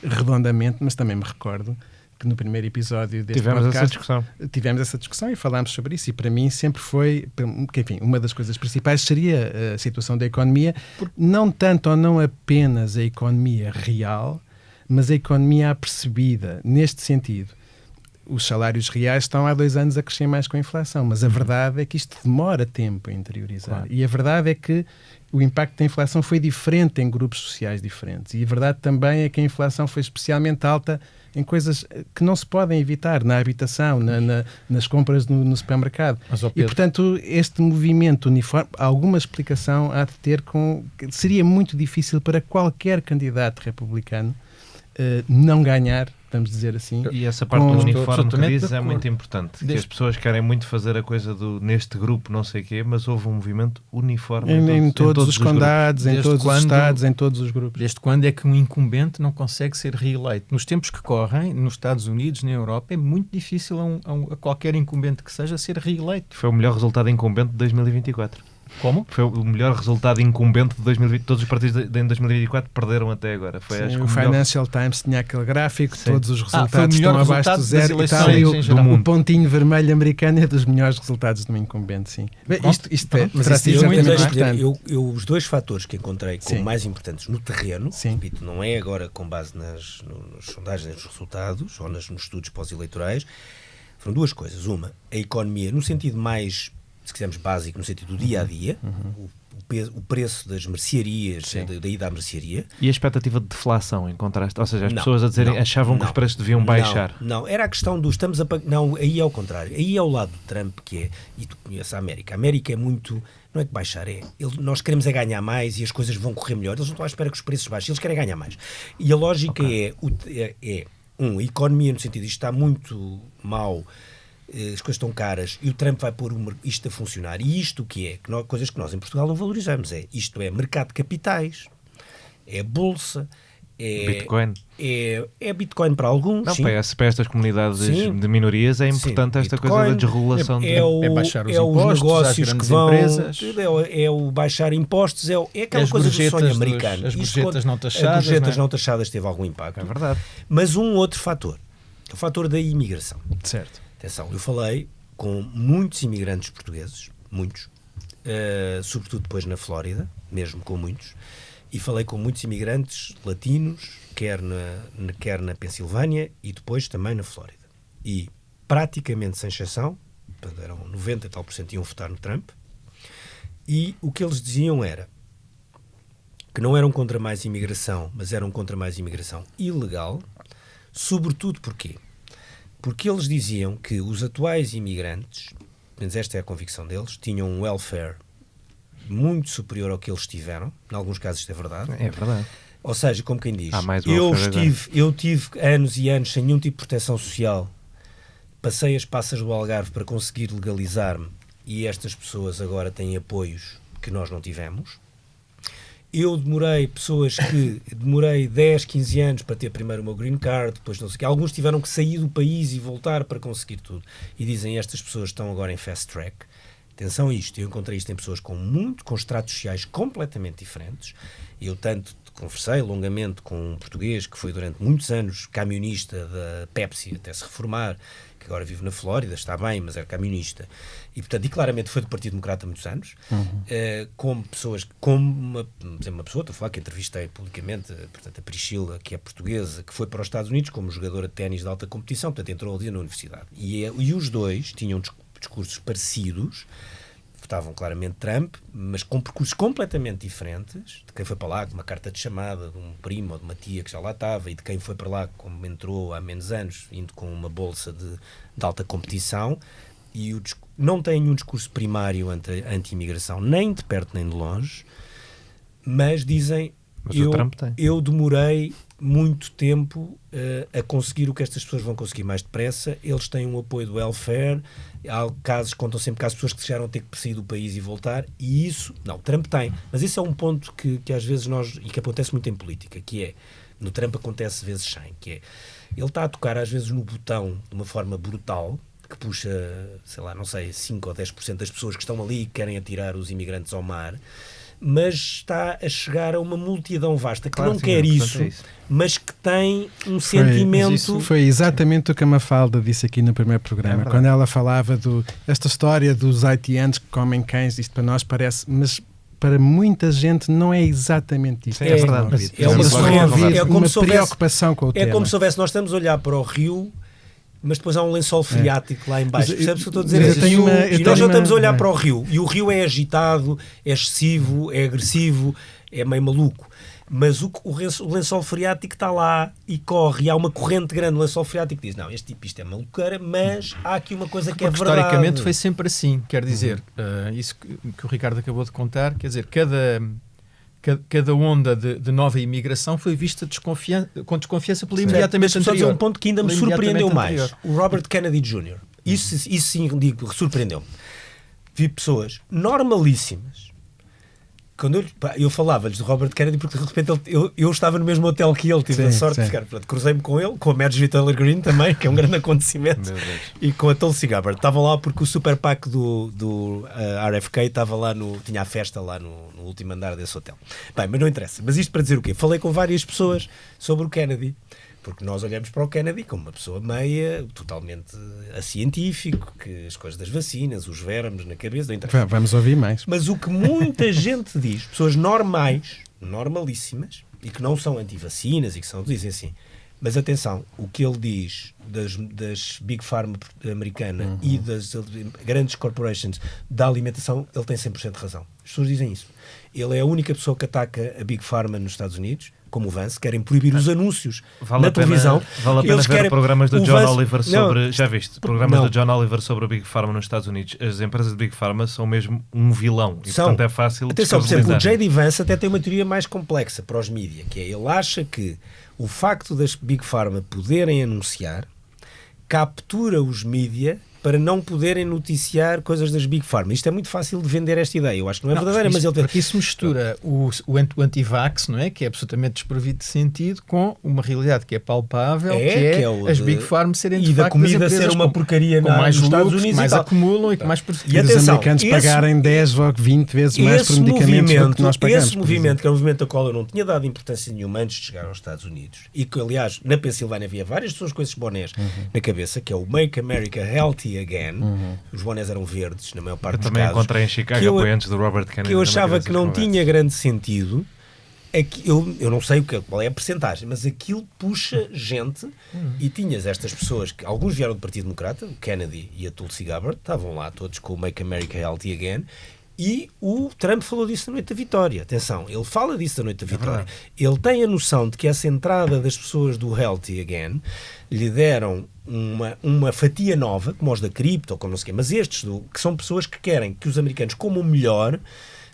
redondamente, mas também me recordo que no primeiro episódio deste podcast tivemos essa discussão e falámos sobre isso, e para mim sempre foi que, enfim, uma das coisas principais seria a situação da economia, não tanto ou não apenas a economia real, mas a economia apercebida, neste sentido. Os salários reais estão há 2 anos a crescer mais com a inflação, mas a verdade é que isto demora tempo a interiorizar. Claro. E a verdade é que o impacto da inflação foi diferente em grupos sociais diferentes. E a verdade também é que a inflação foi especialmente alta em coisas que não se podem evitar, na habitação, nas compras no supermercado. E, portanto, este movimento uniforme, alguma explicação há de ter seria muito difícil para qualquer candidato republicano não ganhar, vamos dizer assim. E essa parte do uniforme que dizes é muito importante. Que as pessoas querem muito fazer a coisa neste grupo não sei o quê, mas houve um movimento uniforme em todos os condados, em todos os estados, em todos os grupos. Desde quando é que um incumbente não consegue ser reeleito? Nos tempos que correm, nos Estados Unidos, na Europa, é muito difícil a qualquer incumbente que seja ser reeleito. Foi o melhor resultado incumbente de 2024. Como? Foi o melhor resultado incumbente de 2020. Todos os partidos em 2024 perderam até agora. Foi, acho que o Financial Times tinha aquele gráfico, todos os resultados estão abaixo do zero, e está ali o pontinho vermelho americano é dos melhores resultados de um incumbente, sim. Bem, isto terá sido exatamente importante. Os dois fatores que encontrei como mais importantes no terreno, repito, não é agora com base nas sondagens, nos resultados ou nos estudos pós-eleitorais, foram duas coisas. Uma, a economia, no sentido mais, se quisermos, básico, no sentido do dia-a-dia, o preço das mercearias, da ida à mercearia. E a expectativa de deflação, em contraste? Ou seja, as pessoas a dizerem achavam que os preços deviam baixar. Não, era a questão do estamos a pagar. Não, aí é ao contrário. Aí é o lado do Trump, que é, e tu conheces a América. A América é muito, não é que baixar, nós queremos é ganhar mais e as coisas vão correr melhor. Eles não estão à espera que os preços baixem, eles querem ganhar mais. E a lógica a economia, no sentido de isto está muito mal, as coisas estão caras e o Trump vai pôr isto a funcionar. E isto o que é? Coisas que nós em Portugal não valorizamos. Isto é mercado de capitais, é bolsa, é Bitcoin. É Bitcoin para alguns. Não, para estas comunidades de minorias é importante esta Bitcoin, coisa da desregulação. É baixar os impostos, os negócios que vão, empresas. É o baixar impostos, é aquela coisa do sonho americano. As gorjetas não taxadas. As gorjetas não taxadas teve algum impacto. É verdade. Mas um outro fator, o fator da imigração. Certo. Atenção, eu falei com muitos imigrantes portugueses, muitos, sobretudo depois na Flórida, mesmo com muitos, e falei com muitos imigrantes latinos, quer na Pensilvânia e depois também na Flórida. E praticamente sem exceção, eram 90% e tal iam votar no Trump, e o que eles diziam era que não eram contra mais imigração, mas eram contra mais imigração ilegal, sobretudo porquê? Porque eles diziam que os atuais imigrantes, pelo menos esta é a convicção deles, tinham um welfare muito superior ao que eles tiveram. Em alguns casos isto é verdade. É verdade. Ou seja, como quem diz, eu tive anos e anos sem nenhum tipo de proteção social, passei as passas do Algarve para conseguir legalizar-me e estas pessoas agora têm apoios que nós não tivemos. Eu demorei 10, 15 anos para ter primeiro o meu green card, depois não sei o quê. Alguns tiveram que sair do país e voltar para conseguir tudo. E dizem, estas pessoas estão agora em fast track. Atenção a isto, eu encontrei isto em pessoas com estratos sociais completamente diferentes. Eu tanto conversei longamente com um português que foi durante muitos anos camionista da Pepsi até se reformar, que agora vive na Flórida, está bem, mas era camionista. E, portanto, e claramente foi do Partido Democrata há muitos anos, com pessoas, como uma pessoa, estou a falar que entrevistei publicamente, portanto, a Priscila, que é portuguesa, que foi para os Estados Unidos como jogadora de ténis de alta competição, portanto, entrou ali na universidade. E os dois tinham discursos parecidos, votavam claramente Trump, mas com percursos completamente diferentes, de quem foi para lá com uma carta de chamada, de um primo ou de uma tia que já lá estava, e de quem foi para lá, como entrou há menos anos, indo com uma bolsa de alta competição, e não têm um discurso primário anti-imigração, nem de perto nem de longe, mas dizem, eu demorei muito tempo a conseguir o que estas pessoas vão conseguir mais depressa, eles têm um apoio do welfare, há casos, contam sempre casos de pessoas que chegaram a ter que sair do país e voltar, e isso, não, Trump tem, mas isso é um ponto que às vezes e que acontece muito em política, que é, no Trump acontece vezes 100, que é, ele está a tocar às vezes no botão de uma forma brutal, que puxa, sei lá, não sei, 5 ou 10% das pessoas que estão ali e querem atirar os imigrantes ao mar, mas está a chegar a uma multidão vasta que não quer isso, mas que tem um sentimento... Foi exatamente o que a Mafalda disse aqui no primeiro programa, quando ela falava esta história dos haitianos que comem cães, isto para nós parece... mas para muita gente não é exatamente isso. É verdade. É uma preocupação com o tema. É como se houvesse, nós estamos a olhar para o rio, mas depois há um lençol freático lá em baixo. Percebes o que eu estou a dizer? E nós já estamos a olhar para o rio. E o rio é agitado, é excessivo, é agressivo, é meio maluco. Mas o lençol freático está lá e corre. E há uma corrente grande no lençol freático que diz, não, isto é maluqueira, mas há aqui uma coisa que é verdade. Historicamente foi sempre assim. Quer dizer, isso que o Ricardo acabou de contar, quer dizer, cada onda de nova imigração foi vista com desconfiança pela imediatamente anterior. Só dizer um ponto que ainda me surpreendeu mais. O Robert Kennedy Jr. Isso sim, digo, surpreendeu-me. Vi pessoas normalíssimas. Quando eu falava-lhes do Robert Kennedy, porque de repente eu estava no mesmo hotel que ele, tive a sorte de ficar. Cruzei-me com ele, com a Marjorie Taylor Greene também, que é um grande acontecimento, e com a Tulsi Gabbard. Estava lá porque o Super PAC do RFK estava lá, tinha a festa lá no último andar desse hotel. Bem, mas não interessa. Mas isto para dizer o quê? Falei com várias pessoas sobre o Kennedy. Porque nós olhamos para o Kennedy como uma pessoa meia, totalmente científico, que as coisas das vacinas, os vermes na cabeça, não interessa. Vamos ouvir mais. Mas o que muita gente diz, pessoas normais, normalíssimas, e que não são anti-vacinas e que dizem assim, mas atenção, o que ele diz das Big Pharma americana e das grandes corporations da alimentação, ele tem 100% de razão. As pessoas dizem isso. Ele é a única pessoa que ataca a Big Pharma nos Estados Unidos, como o Vance, querem proibir os anúncios na televisão. Vale a pena ver programas do John Oliver sobre... Já viste? Programas do John Oliver sobre a Big Pharma nos Estados Unidos. As empresas de Big Pharma são mesmo um vilão. E, portanto, é fácil atenção, por exemplo, o J.D. Vance até tem uma teoria mais complexa para os mídia, que é, ele acha que o facto das Big Pharma poderem anunciar captura os mídia para não poderem noticiar coisas das Big Pharma. Isto é muito fácil de vender esta ideia. Eu acho que não é verdadeira, mas ele tem... Porque isso mistura o anti-vax, não é? Que é absolutamente desprovido de sentido, com uma realidade que é palpável, que é as Big Pharma serem de facto... E da comida ser uma porcaria com mais nos Estados lucros, Unidos que mais acumulam e que mais... E os americanos pagarem 10 ou 20 vezes mais por medicamentos do que nós pagamos. Esse movimento, que é um movimento ao qual eu não tinha dado importância nenhuma antes de chegar aos Estados Unidos, e que, aliás, na Pensilvânia havia várias pessoas com esses bonés na cabeça, que é o Make America Healthy Again. Os bonés eram verdes, na maior parte dos casos. Eu também encontrei em Chicago apoiantes do Robert Kennedy. Que eu achava que não tinha grande sentido. É que eu não sei qual é a percentagem, mas aquilo puxa gente. E tinhas estas pessoas, que alguns vieram do Partido Democrata, o Kennedy e a Tulsi Gabbard, estavam lá todos com o Make America Healthy Again. E o Trump falou disso na noite da vitória. Atenção, ele fala disso na noite da vitória. Ele tem a noção de que essa entrada das pessoas do Healthy Again lhe deram uma fatia nova, como os da cripto, ou como não sei o quê, mas estes, que são pessoas que querem que os americanos comam melhor,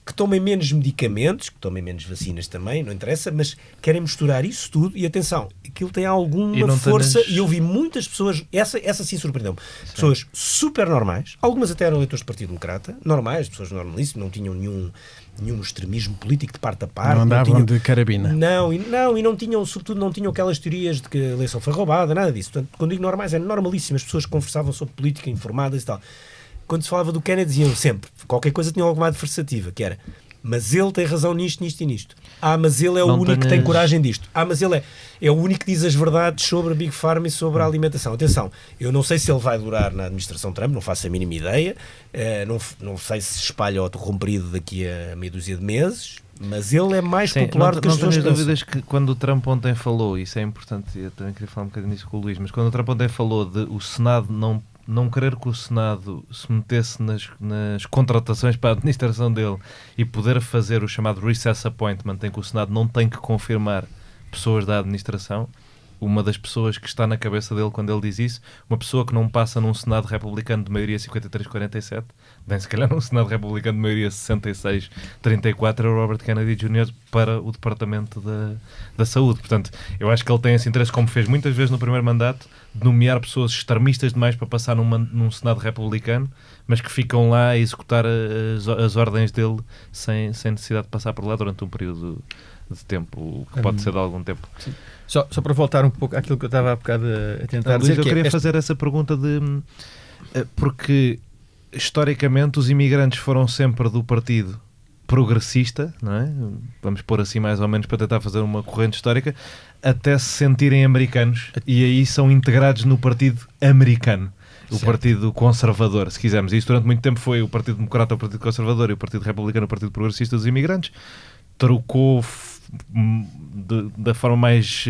que tomem menos medicamentos, que tomem menos vacinas também, não interessa, mas querem misturar isso tudo. E atenção, aquilo tem alguma força. E eu vi muitas pessoas, essa sim surpreendeu-me, pessoas super normais, algumas até eram eleitores do Partido Democrata, normais, pessoas normalíssimas, não tinham nenhum extremismo político de parte a parte. Não andavam de carabina. Não, e não tinham, sobretudo, não tinham aquelas teorias de que a eleição foi roubada, nada disso. Portanto, quando digo normais, eram normalíssimas, pessoas que conversavam sobre política, informadas e tal. quando se falava do Kennedy, diziam sempre, qualquer coisa tinha alguma adversativa, que era, mas ele tem razão nisto, nisto e nisto. Mas ele é o único que tem coragem disto. Mas ele é o único que diz as verdades sobre a Big Pharma e sobre a alimentação. Atenção, eu não sei se ele vai durar na administração Trump, não faço a mínima ideia, não sei se se espalha ou comprido daqui a meia dúzia de meses, mas ele é mais popular do que as pessoas pensam. Não tenho dúvidas que quando o Trump ontem falou, isso é importante, eu também queria falar um bocadinho disso com o Luís, mas quando o Trump ontem falou de o Senado não querer que o Senado se metesse nas contratações para a administração dele e poder fazer o chamado recess appointment, em que o Senado não tem que confirmar pessoas da administração, uma das pessoas que está na cabeça dele quando ele diz isso, uma pessoa que não passa num Senado republicano de maioria 53-47, nem se calhar num Senado republicano de maioria 66-34, é o Robert Kennedy Jr. para o Departamento da Saúde. Portanto, eu acho que ele tem esse interesse, como fez muitas vezes no primeiro mandato, de nomear pessoas extremistas demais para passar num Senado republicano, mas que ficam lá a executar as ordens dele sem necessidade de passar por lá durante um período de tempo, o que pode ser de algum tempo. Sim. Só para voltar um pouco àquilo que eu estava há bocado a tentar dizer. Luís, eu queria fazer essa pergunta porque historicamente os imigrantes foram sempre do partido progressista, não é? Vamos pôr assim mais ou menos para tentar fazer uma corrente histórica, até se sentirem americanos, e aí são integrados no partido americano. O certo. Partido Conservador, se quisermos. Isso durante muito tempo foi o Partido Democrata, o Partido Conservador, e o Partido Republicano, o Partido Progressista dos Imigrantes. Trocou da forma mais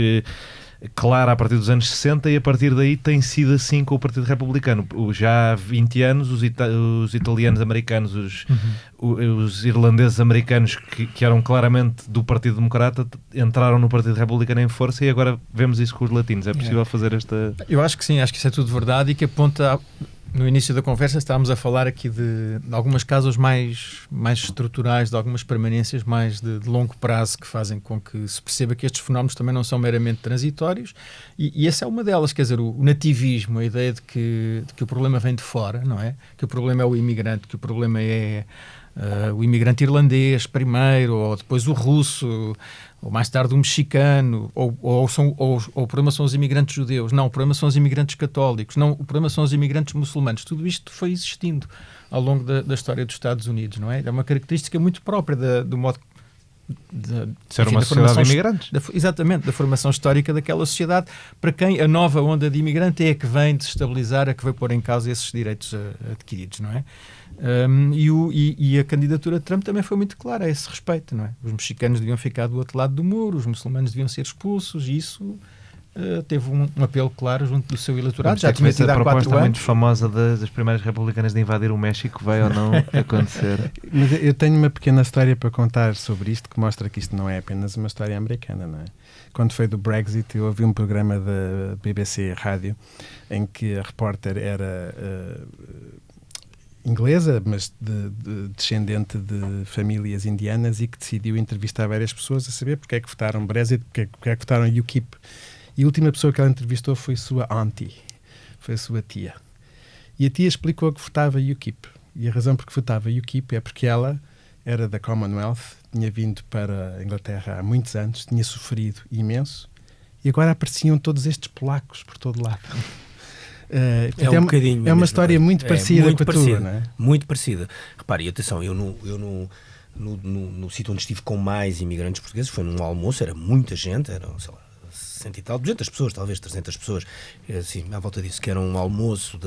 clara a partir dos anos 60 e a partir daí tem sido assim com o Partido Republicano. Já há 20 anos os italianos americanos, os irlandeses americanos que eram claramente do Partido Democrata entraram no Partido Republicano em força e agora vemos isso com os latinos. É possível fazer esta... Eu acho que sim, acho que isso é tudo verdade e que aponta... No início da conversa estávamos a falar aqui de algumas causas mais estruturais, de algumas permanências mais de longo prazo que fazem com que se perceba que estes fenómenos também não são meramente transitórios e essa é uma delas, quer dizer, o nativismo, a ideia de que o problema vem de fora, não é? Que o problema é o imigrante, que o problema é o imigrante irlandês primeiro, ou depois o russo, ou mais tarde o mexicano, ou o problema são os imigrantes judeus. Não, o problema são os imigrantes católicos. Não, o problema são os imigrantes muçulmanos. Tudo isto foi existindo ao longo da história dos Estados Unidos, não é? É uma característica muito própria do modo de ser uma sociedade de imigrantes. Exatamente, da formação histórica daquela sociedade, para quem a nova onda de imigrante é a que vem desestabilizar, a que vai pôr em causa esses direitos adquiridos, não é? E a candidatura de Trump também foi muito clara a esse respeito, não é? Os mexicanos deviam ficar do outro lado do muro, os muçulmanos deviam ser expulsos, e isso teve um apelo claro junto do seu eleitorado. Já tinha sido há 4 anos. A proposta muito famosa das primeiras republicanas de invadir o México vai ou não acontecer? Mas eu tenho uma pequena história para contar sobre isto, que mostra que isto não é apenas uma história americana, não é? Quando foi do Brexit, eu ouvi um programa da BBC Rádio em que a repórter era inglesa, mas descendente de famílias indianas e que decidiu entrevistar várias pessoas a saber porque é que votaram Brexit, porque é que votaram UKIP. E a última pessoa que ela entrevistou foi sua auntie, foi a sua tia. E a tia explicou que votava UKIP. E a razão por que votava UKIP é porque ela era da Commonwealth, tinha vindo para a Inglaterra há muitos anos, tinha sofrido imenso e agora apareciam todos estes polacos por todo lado. É uma história muito parecida com a tua, não é? Muito parecida. Repare, atenção, eu no sítio onde estive com mais imigrantes portugueses, foi num almoço, era muita gente, eram, sei lá, 100 e tal, 200 pessoas, talvez 300 pessoas, assim, à volta disso, que era um almoço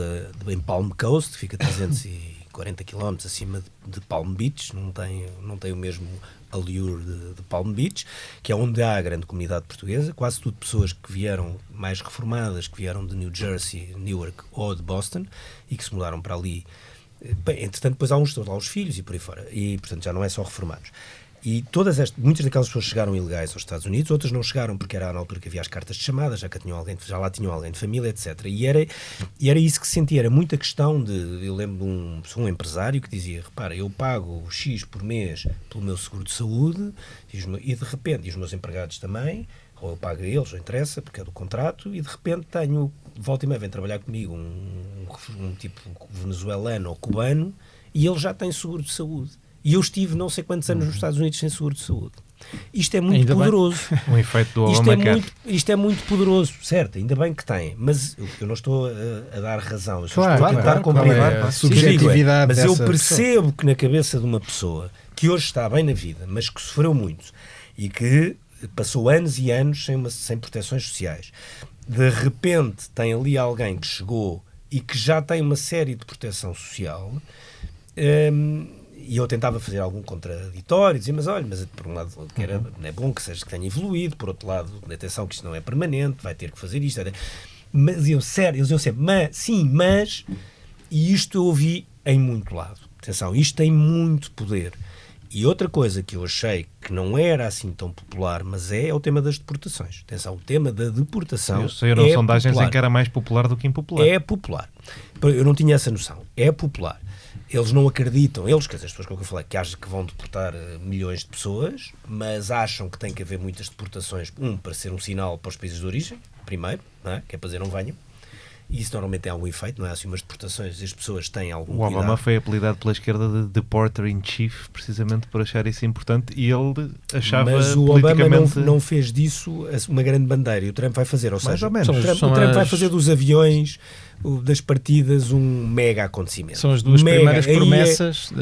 em Palm Coast, que fica 340 km acima de Palm Beach, não tem o mesmo allure de Palm Beach, que é onde há a grande comunidade portuguesa, quase tudo pessoas que vieram mais reformadas, que vieram de New Jersey, Newark ou de Boston e que se mudaram para ali. Bem, entretanto, depois há lá os filhos e por aí fora, e portanto já não é só reformados. E muitas daquelas pessoas chegaram ilegais aos Estados Unidos, outras não chegaram porque era na altura que havia as cartas de chamada, já lá tinham alguém de família, etc. E era isso que se sentia, era muita questão de... Eu lembro de um empresário que dizia, repara, eu pago X por mês pelo meu seguro de saúde e de repente, e os meus empregados também, ou eu pago a eles, não interessa, porque é do contrato, e de repente tenho, volta e meia, vem trabalhar comigo um tipo venezuelano ou cubano, e ele já tem seguro de saúde. E eu estive não sei quantos anos nos Estados Unidos sem seguro de saúde. Isto é muito Ainda bem. poderoso. Um efeito do Obamacare. Isto é muito poderoso, certo? Ainda bem que tem. Mas eu não estou a dar razão. Eu só Claro, estou a tentar claro, compreender. claro, é a Sim, digo, subjetividade mas eu dessa percebo que na cabeça de uma pessoa que hoje está bem na vida, mas que sofreu muito e que passou anos e anos sem proteções sociais, de repente tem ali alguém que chegou e que já tem uma série de proteção social, e eu tentava fazer algum contraditório, dizia, mas olha, mas por um lado que é bom que tenha evoluído, por outro lado, atenção que isto não é permanente, vai ter que fazer isto. Mas eles diziam sempre, mas, e isto eu ouvi em muito lado. Atenção, isto tem muito poder. E outra coisa que eu achei que não era assim tão popular, mas é o tema das deportações. Atenção, o tema da deportação Saíram sondagens em que era mais popular do que impopular. É popular. Eu não tinha essa noção. É popular. Eles não acreditam, quer dizer, as pessoas com que eu falei, que acham que vão deportar milhões de pessoas, mas acham que tem que haver muitas deportações, para ser um sinal para os países de origem, primeiro, não é? Que é para dizer não venham. E isso normalmente tem algum efeito, não é? Assim, umas deportações, as pessoas têm algum O Obama cuidado. foi apelidado pela esquerda de Deporter-in-Chief, precisamente por achar isso importante, e ele achava mas o Obama politicamente... não fez disso uma grande bandeira, e o Trump vai fazer, ou Mais seja, ou menos. o Trump vai fazer dos aviões, das partidas, um mega acontecimento. São as duas primeiras Aí promessas,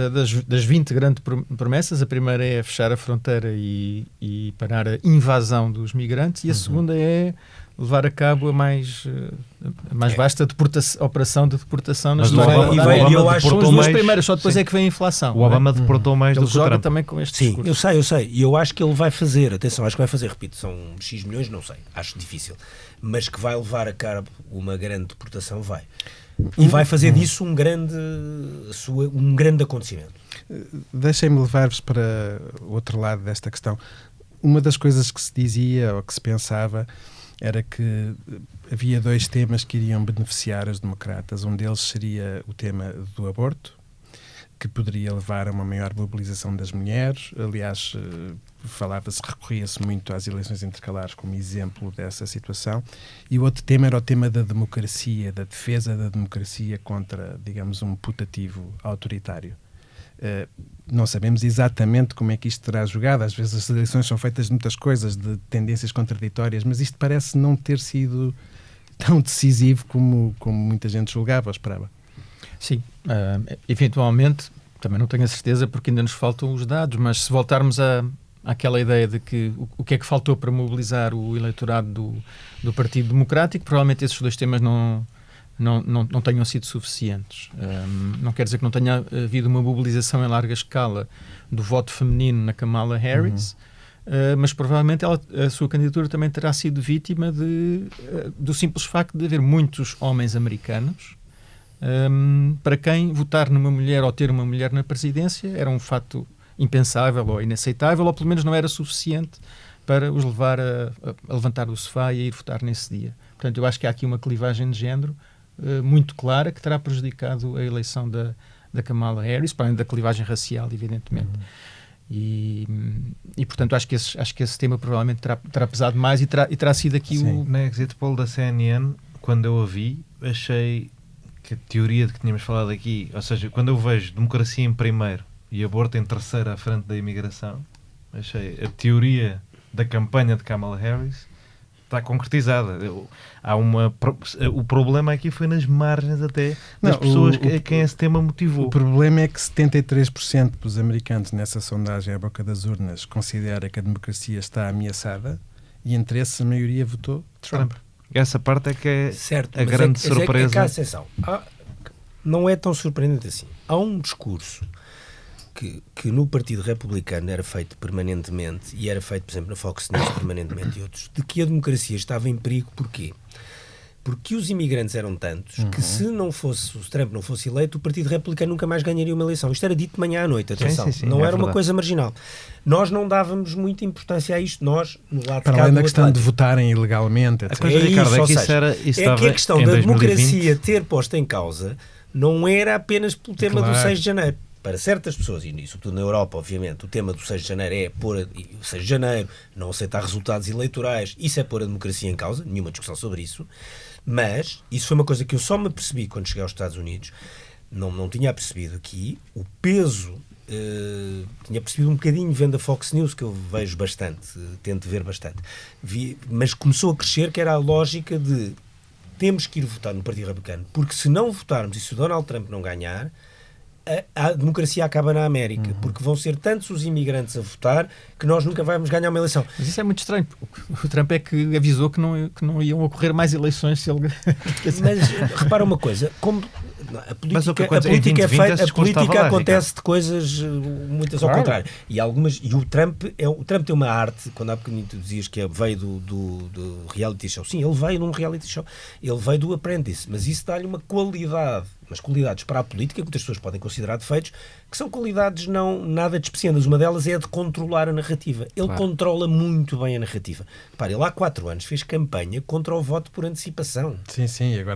das 20 grandes promessas. A primeira é fechar a fronteira e parar a invasão dos migrantes, e a segunda é levar a cabo a mais vasta operação de deportação nas Mas o Obama são as deportou duas mais... primeiras, só depois Sim. é que vem a inflação. O Obama deportou mais Ele do que o joga Trump. também com este Sim, discurso. eu sei. E eu acho que ele vai fazer, atenção, acho que vai fazer, repito, são X milhões, não sei, acho difícil. Mas que vai levar a cabo uma grande deportação, vai. E vai fazer disso um grande acontecimento. Deixem-me levar-vos para o outro lado desta questão. Uma das coisas que se dizia ou que se pensava era que havia dois temas que iriam beneficiar os democratas. Um deles seria o tema do aborto, que poderia levar a uma maior mobilização das mulheres. Aliás, recorria-se muito às eleições intercalares como exemplo dessa situação. E o outro tema era o tema da democracia, da defesa da democracia contra, digamos, um putativo autoritário. Não sabemos exatamente como é que isto terá jogado. Às vezes as eleições são feitas de muitas coisas, de tendências contraditórias, mas isto parece não ter sido tão decisivo como muita gente julgava ou esperava. Sim, eventualmente, também não tenho a certeza porque ainda nos faltam os dados, mas se voltarmos àquela ideia de que o que é que faltou para mobilizar o eleitorado do Partido Democrático, provavelmente esses dois temas não tenham sido suficientes. Não quer dizer que não tenha havido uma mobilização em larga escala do voto feminino na Kamala Harris, mas provavelmente a sua candidatura também terá sido vítima do simples facto de haver muitos homens americanos para quem votar numa mulher ou ter uma mulher na presidência era um fato impensável ou inaceitável, ou pelo menos não era suficiente para os levar a levantar do sofá e a ir votar nesse dia. Portanto, eu acho que há aqui uma clivagem de género muito clara que terá prejudicado a eleição da Kamala Harris, para além da clivagem racial, evidentemente. E portanto, acho que esse tema provavelmente terá pesado mais e terá sido aqui Na exit poll da CNN, quando eu a vi, achei que a teoria de que tínhamos falado aqui, ou seja, quando eu vejo democracia em primeiro e aborto em terceiro à frente da imigração, achei a teoria da campanha de Kamala Harris está concretizada. O problema aqui foi nas margens até das pessoas a quem esse tema motivou. O problema é que 73% dos americanos nessa sondagem à boca das urnas considera que a democracia está ameaçada e entre esses a maioria votou Trump. Essa parte é que é certo, a grande surpresa. Não é tão surpreendente assim. Há um discurso que no Partido Republicano era feito permanentemente, e era feito, por exemplo, na Fox News permanentemente e outros, de que a democracia estava em perigo. Porquê? Porque os imigrantes eram tantos que se Trump não fosse eleito, o Partido Republicano nunca mais ganharia uma eleição. Isto era dito de manhã à noite, atenção. Sim, não é era verdade. uma coisa marginal. Nós não dávamos muita importância a isto, nós, no lado de Para cá além do da questão de Atlântico. votarem ilegalmente, A etc. coisa, Ricardo, é que isso é que a questão da 2020. democracia ter posto em causa não era apenas pelo tema do Claro. 6 de janeiro. Para certas pessoas, e sobretudo na Europa, obviamente, o tema do 6 de janeiro é pôr o 6 de janeiro, não aceitar resultados eleitorais, isso é pôr a democracia em causa, nenhuma discussão sobre isso, mas isso foi uma coisa que eu só me apercebi quando cheguei aos Estados Unidos, não tinha percebido aqui o peso tinha percebido um bocadinho vendo a Fox News, que eu vejo bastante, tento ver bastante, mas começou a crescer, que era a lógica de temos que ir votar no Partido Republicano, porque se não votarmos e se o Donald Trump não ganhar, a democracia acaba na América, porque vão ser tantos os imigrantes a votar que nós nunca vamos ganhar uma eleição. Mas isso é muito estranho. O Trump é que avisou que não iam ocorrer mais eleições se ele... Mas repara uma coisa, como a Mas o que política é feita, esse a política lá, acontece Ricardo. de coisas muitas ao contrário. E o Trump tem uma arte, quando há bocadinho tu dizias que veio do reality show. Sim, ele veio num reality show. Ele veio do Apprentice, mas isso dá-lhe uma qualidade, umas qualidades para a política, que muitas pessoas podem considerar defeitos, que são qualidades nada despeciadas. Uma delas é a de controlar a narrativa. Ele controla muito bem a narrativa. Repara, ele há 4 anos fez campanha contra o voto por antecipação. Sim,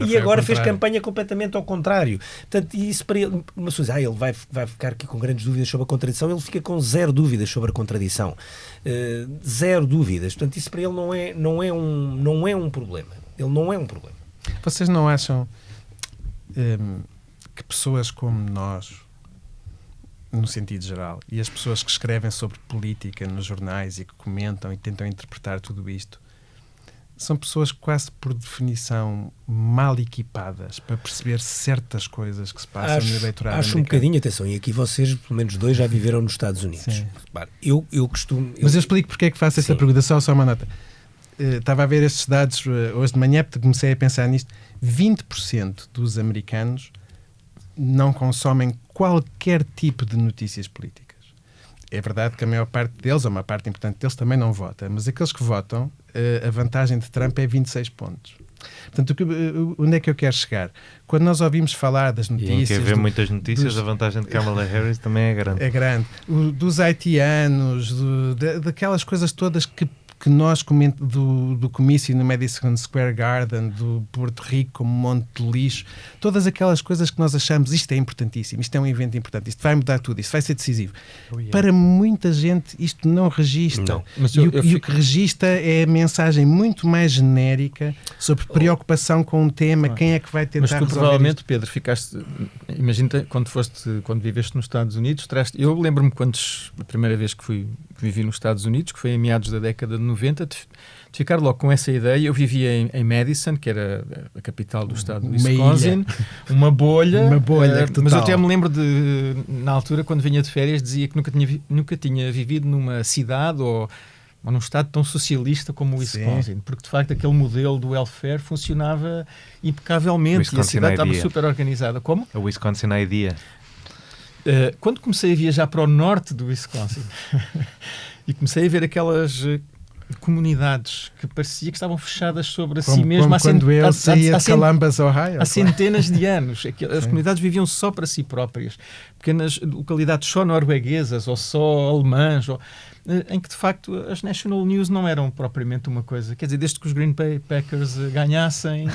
E agora fez campanha completamente ao contrário. Portanto, isso para ele, uma pessoa diz, ele vai ficar aqui com grandes dúvidas sobre a contradição. Ele fica com 0 dúvidas sobre a contradição. 0 dúvidas. Portanto, isso para ele não é um problema. Ele não é um problema. Vocês não acham que pessoas como nós, no sentido geral, e as pessoas que escrevem sobre política nos jornais e que comentam e tentam interpretar tudo isto, são pessoas quase por definição mal equipadas para perceber certas coisas que se passam no eleitorado americano? Acho um bocadinho, atenção, e aqui vocês, pelo menos 2, já viveram nos Estados Unidos. Eu costumo... Mas eu explico porque é que faço esta pergunta, só uma nota. Estava a ver estes dados hoje de manhã, porque comecei a pensar nisto. 20% dos americanos não consomem qualquer tipo de notícias políticas. É verdade que a maior parte deles, ou uma parte importante deles, também não vota, mas aqueles que votam, a vantagem de Trump é 26 pontos. Portanto, onde é que eu quero chegar? Quando nós ouvimos falar das notícias... E em que haver muitas notícias, a vantagem de Kamala Harris também é grande. É grande. Dos haitianos, daquelas coisas todas que nós do comício no Madison Square Garden, do Porto Rico como um monte de lixo, todas aquelas coisas que nós achamos, isto é importantíssimo, isto é um evento importante, isto vai mudar tudo, isto vai ser decisivo. Para muita gente isto não registra. Não. Mas o que registra é a mensagem muito mais genérica sobre preocupação com um tema, quem é que vai tentar resolver. Mas tu provavelmente, Pedro, ficaste... Imagina quando viveste nos Estados Unidos, eu lembro-me a primeira vez que vivi nos Estados Unidos, que foi em meados da década de 90, de ficar logo com essa ideia. Eu vivia em Madison, que era a capital do estado do Wisconsin, uma bolha, mas eu até me lembro na altura, quando vinha de férias, dizia que nunca tinha vivido numa cidade ou num estado tão socialista como o Wisconsin. Sim. Porque de facto aquele modelo do welfare funcionava impecavelmente e a cidade estava super organizada. Como? A Wisconsin Idea. Quando comecei a viajar para o norte do Wisconsin e comecei a ver aquelas comunidades que parecia que estavam fechadas sobre si mesmo quando eu saía de Columbus, Ohio. Há centenas de anos. As comunidades viviam só para si próprias. Pequenas localidades só norueguesas ou só alemãs, em que de facto as National News não eram propriamente uma coisa, quer dizer, desde que os Green Bay Packers ganhassem,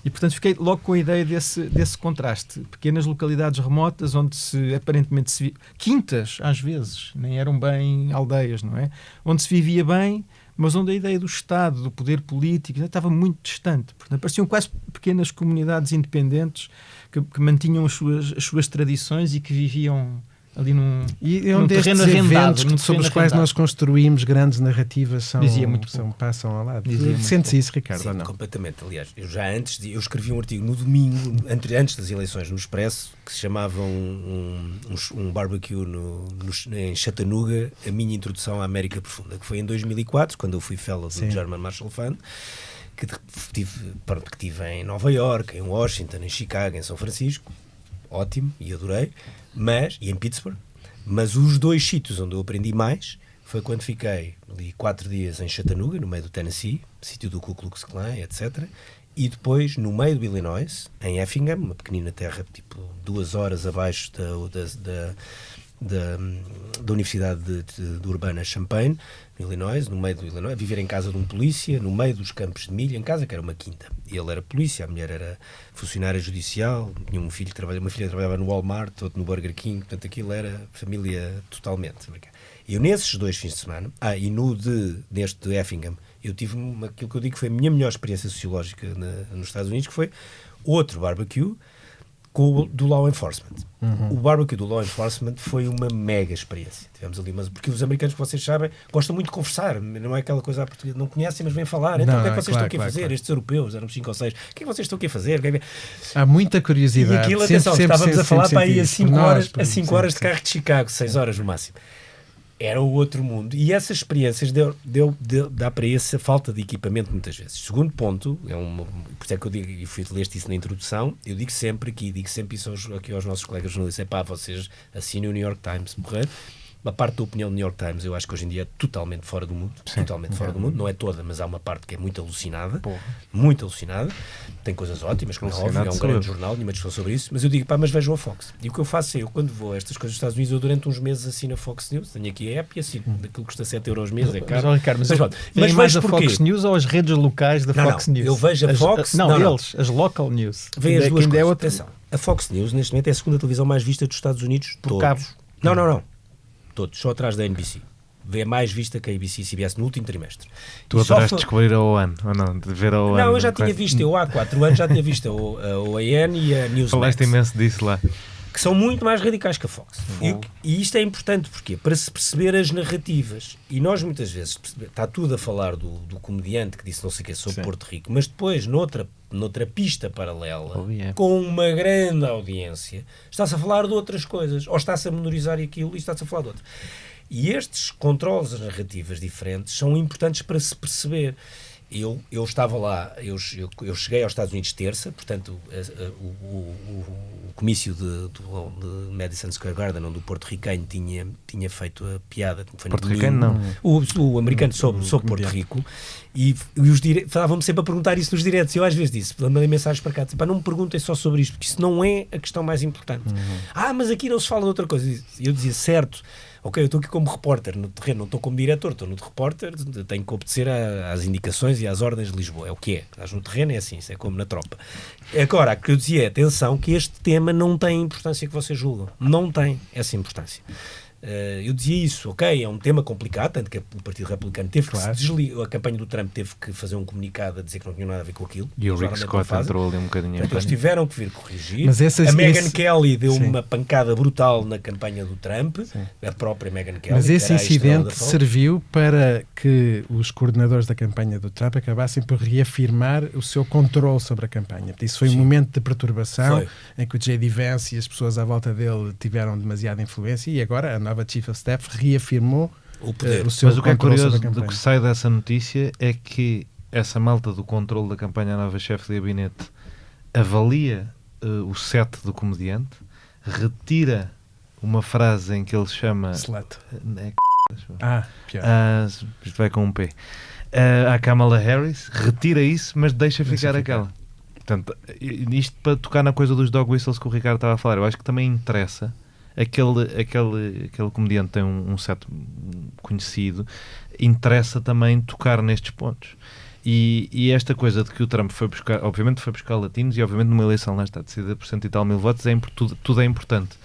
e portanto fiquei logo com a ideia desse contraste. Pequenas localidades remotas onde aparentemente se vivia, quintas às vezes, nem eram bem aldeias, não é? Onde se vivia bem, mas onde a ideia do Estado, do poder político, estava muito distante. Portanto, pareciam quase pequenas comunidades independentes que mantinham as suas tradições e que viviam ali num terreno arrendado, sobre os quais nós construímos grandes narrativas passam ao lado. Sentes isso, Ricardo? Sim, ou não? Completamente. Aliás, eu escrevi um artigo no domingo, antes das eleições, no Expresso, que se chamava um barbecue em Chattanooga, a minha introdução à América Profunda, que foi em 2004, quando eu fui fellow do German Marshall Fund, que tive em Nova York, em Washington, em Chicago, em São Francisco. Ótimo, e adorei, e em Pittsburgh, mas os 2 sítios onde eu aprendi mais foi quando fiquei ali 4 dias em Chattanooga, no meio do Tennessee, sítio do Ku Klux Klan, etc., e depois no meio do Illinois, em Effingham, uma pequenina terra tipo 2 horas abaixo da Universidade de Urbana Champaign, no Illinois, no meio do Illinois, viver em casa de um polícia, no meio dos campos de milho, em casa que era uma quinta. Ele era polícia, a mulher era funcionária judicial, tinha uma filha que trabalhava no Walmart, outro no Burger King, portanto aquilo era família totalmente. Eu nesses 2 fins de semana, neste de Effingham, eu tive aquilo que eu digo que foi a minha melhor experiência sociológica nos Estados Unidos, que foi outro barbecue, com o do Law Enforcement. O barbecue do Law Enforcement foi uma mega experiência. Tivemos ali, porque os americanos, que vocês sabem, gostam muito de conversar. Não é aquela coisa à portuguesa, não conhecem, mas vêm falar. Então, o que é que vocês estão aqui a fazer? Estes europeus, eram 5 ou 6. O que é que vocês estão aqui a fazer? Há muita curiosidade. E aquilo, atenção, estávamos a falar para aí a 5 horas de carro de Chicago, 6 horas no máximo. Era o outro mundo. E essas experiências dá para essa falta de equipamento muitas vezes. Segundo ponto, por isso é que eu digo, e fui leste isso na introdução, eu digo sempre isso aqui aos nossos colegas jornalistas, vocês assinem o New York Times, morrer. Uma parte da opinião do New York Times eu acho que hoje em dia é totalmente fora do mundo. Totalmente fora do mundo. Não é toda, mas há uma parte que é muito alucinada. Muito alucinada. Tem coisas ótimas, como é óbvio, é um grande jornal, nenhuma discussão sobre isso. Mas eu digo, mas vejam a Fox. E o que eu faço é, eu quando vou a estas coisas dos Estados Unidos, eu durante uns meses assino a Fox News. Tenho aqui a app e assino. Daquilo que custa 7 euros mês, é caro. Mas mais a Fox News ou as redes locais da Fox News? Eu vejo a Fox... As local news. Vêm as duas coisas. Atenção, a Fox News, neste momento, é a segunda televisão mais vista dos Estados Unidos. Por cabo? Não. Todos, só atrás da NBC. Vê mais vista que a ABC e CBS no último trimestre. Tu adoraste descobrir a OAN, ou não? De ver a OAN? Não, eu já tinha visto, eu há 4 anos já tinha visto a OAN e a Newsmax. Falaste imenso disso lá. Que são muito mais radicais que a Fox. E isto é importante, porquê? Para se perceber as narrativas. E nós muitas vezes, está tudo a falar do comediante que disse não sei o que sobre Porto Rico, mas depois, noutra pista paralela, com uma grande audiência, está-se a falar de outras coisas, ou está-se a menorizar aquilo e está-se a falar de outras. E estes controles narrativas diferentes são importantes para se perceber. Eu estava lá, eu cheguei aos Estados Unidos terça, portanto o comício de Madison Square Garden, onde o porto-riquenho tinha feito a piada. Porto-riquenho não. O americano sobre Porto Rico, e estavam-me sempre a perguntar isso nos diretos, e eu às vezes disse, mandei mensagens para cá, não me perguntem só sobre isto, porque isso não é a questão mais importante. Mas aqui não se fala de outra coisa. E eu dizia, certo, ok, eu estou aqui como repórter no terreno, não estou como diretor, estou no repórter, tenho que obedecer às indicações e às ordens de Lisboa, é o que é. Estás no terreno, é assim, isso é como na tropa. Agora, o que eu dizia é, atenção, que este tema não tem a importância que vocês julgam. Não tem essa importância. Eu dizia isso, ok, é um tema complicado, tanto que o Partido Republicano teve que se desligar, a campanha do Trump teve que fazer um comunicado a dizer que não tinha nada a ver com aquilo. E o Rick Scott entrou ali um bocadinho. Portanto, eles tiveram que vir corrigir. Mas a Megyn Kelly deu uma pancada brutal na campanha do Trump, a própria Megyn Kelly. Mas esse incidente serviu para que os coordenadores da campanha do Trump acabassem por reafirmar o seu controle sobre a campanha. Isso foi um momento de perturbação em que o J.D. Vance e as pessoas à volta dele tiveram demasiada influência, e agora a nova Chief of Staff reafirmou o poder. Mas o que é curioso do que sai dessa notícia é que essa malta do controle da campanha, a nova chefe de gabinete, avalia o set do comediante, retira uma frase em que ele chama... Slut. Pior. Isto vai com um P. A Kamala Harris, retira isso, mas deixa ficar aquela. Portanto, isto para tocar na coisa dos dog whistles que o Ricardo estava a falar, eu acho que também interessa. Aquele comediante tem um set conhecido, interessa também tocar nestes pontos. E esta coisa de que o Trump foi buscar, obviamente foi buscar latinos, e obviamente numa eleição lá está decidida por 100 e tal mil votos, tudo é importante.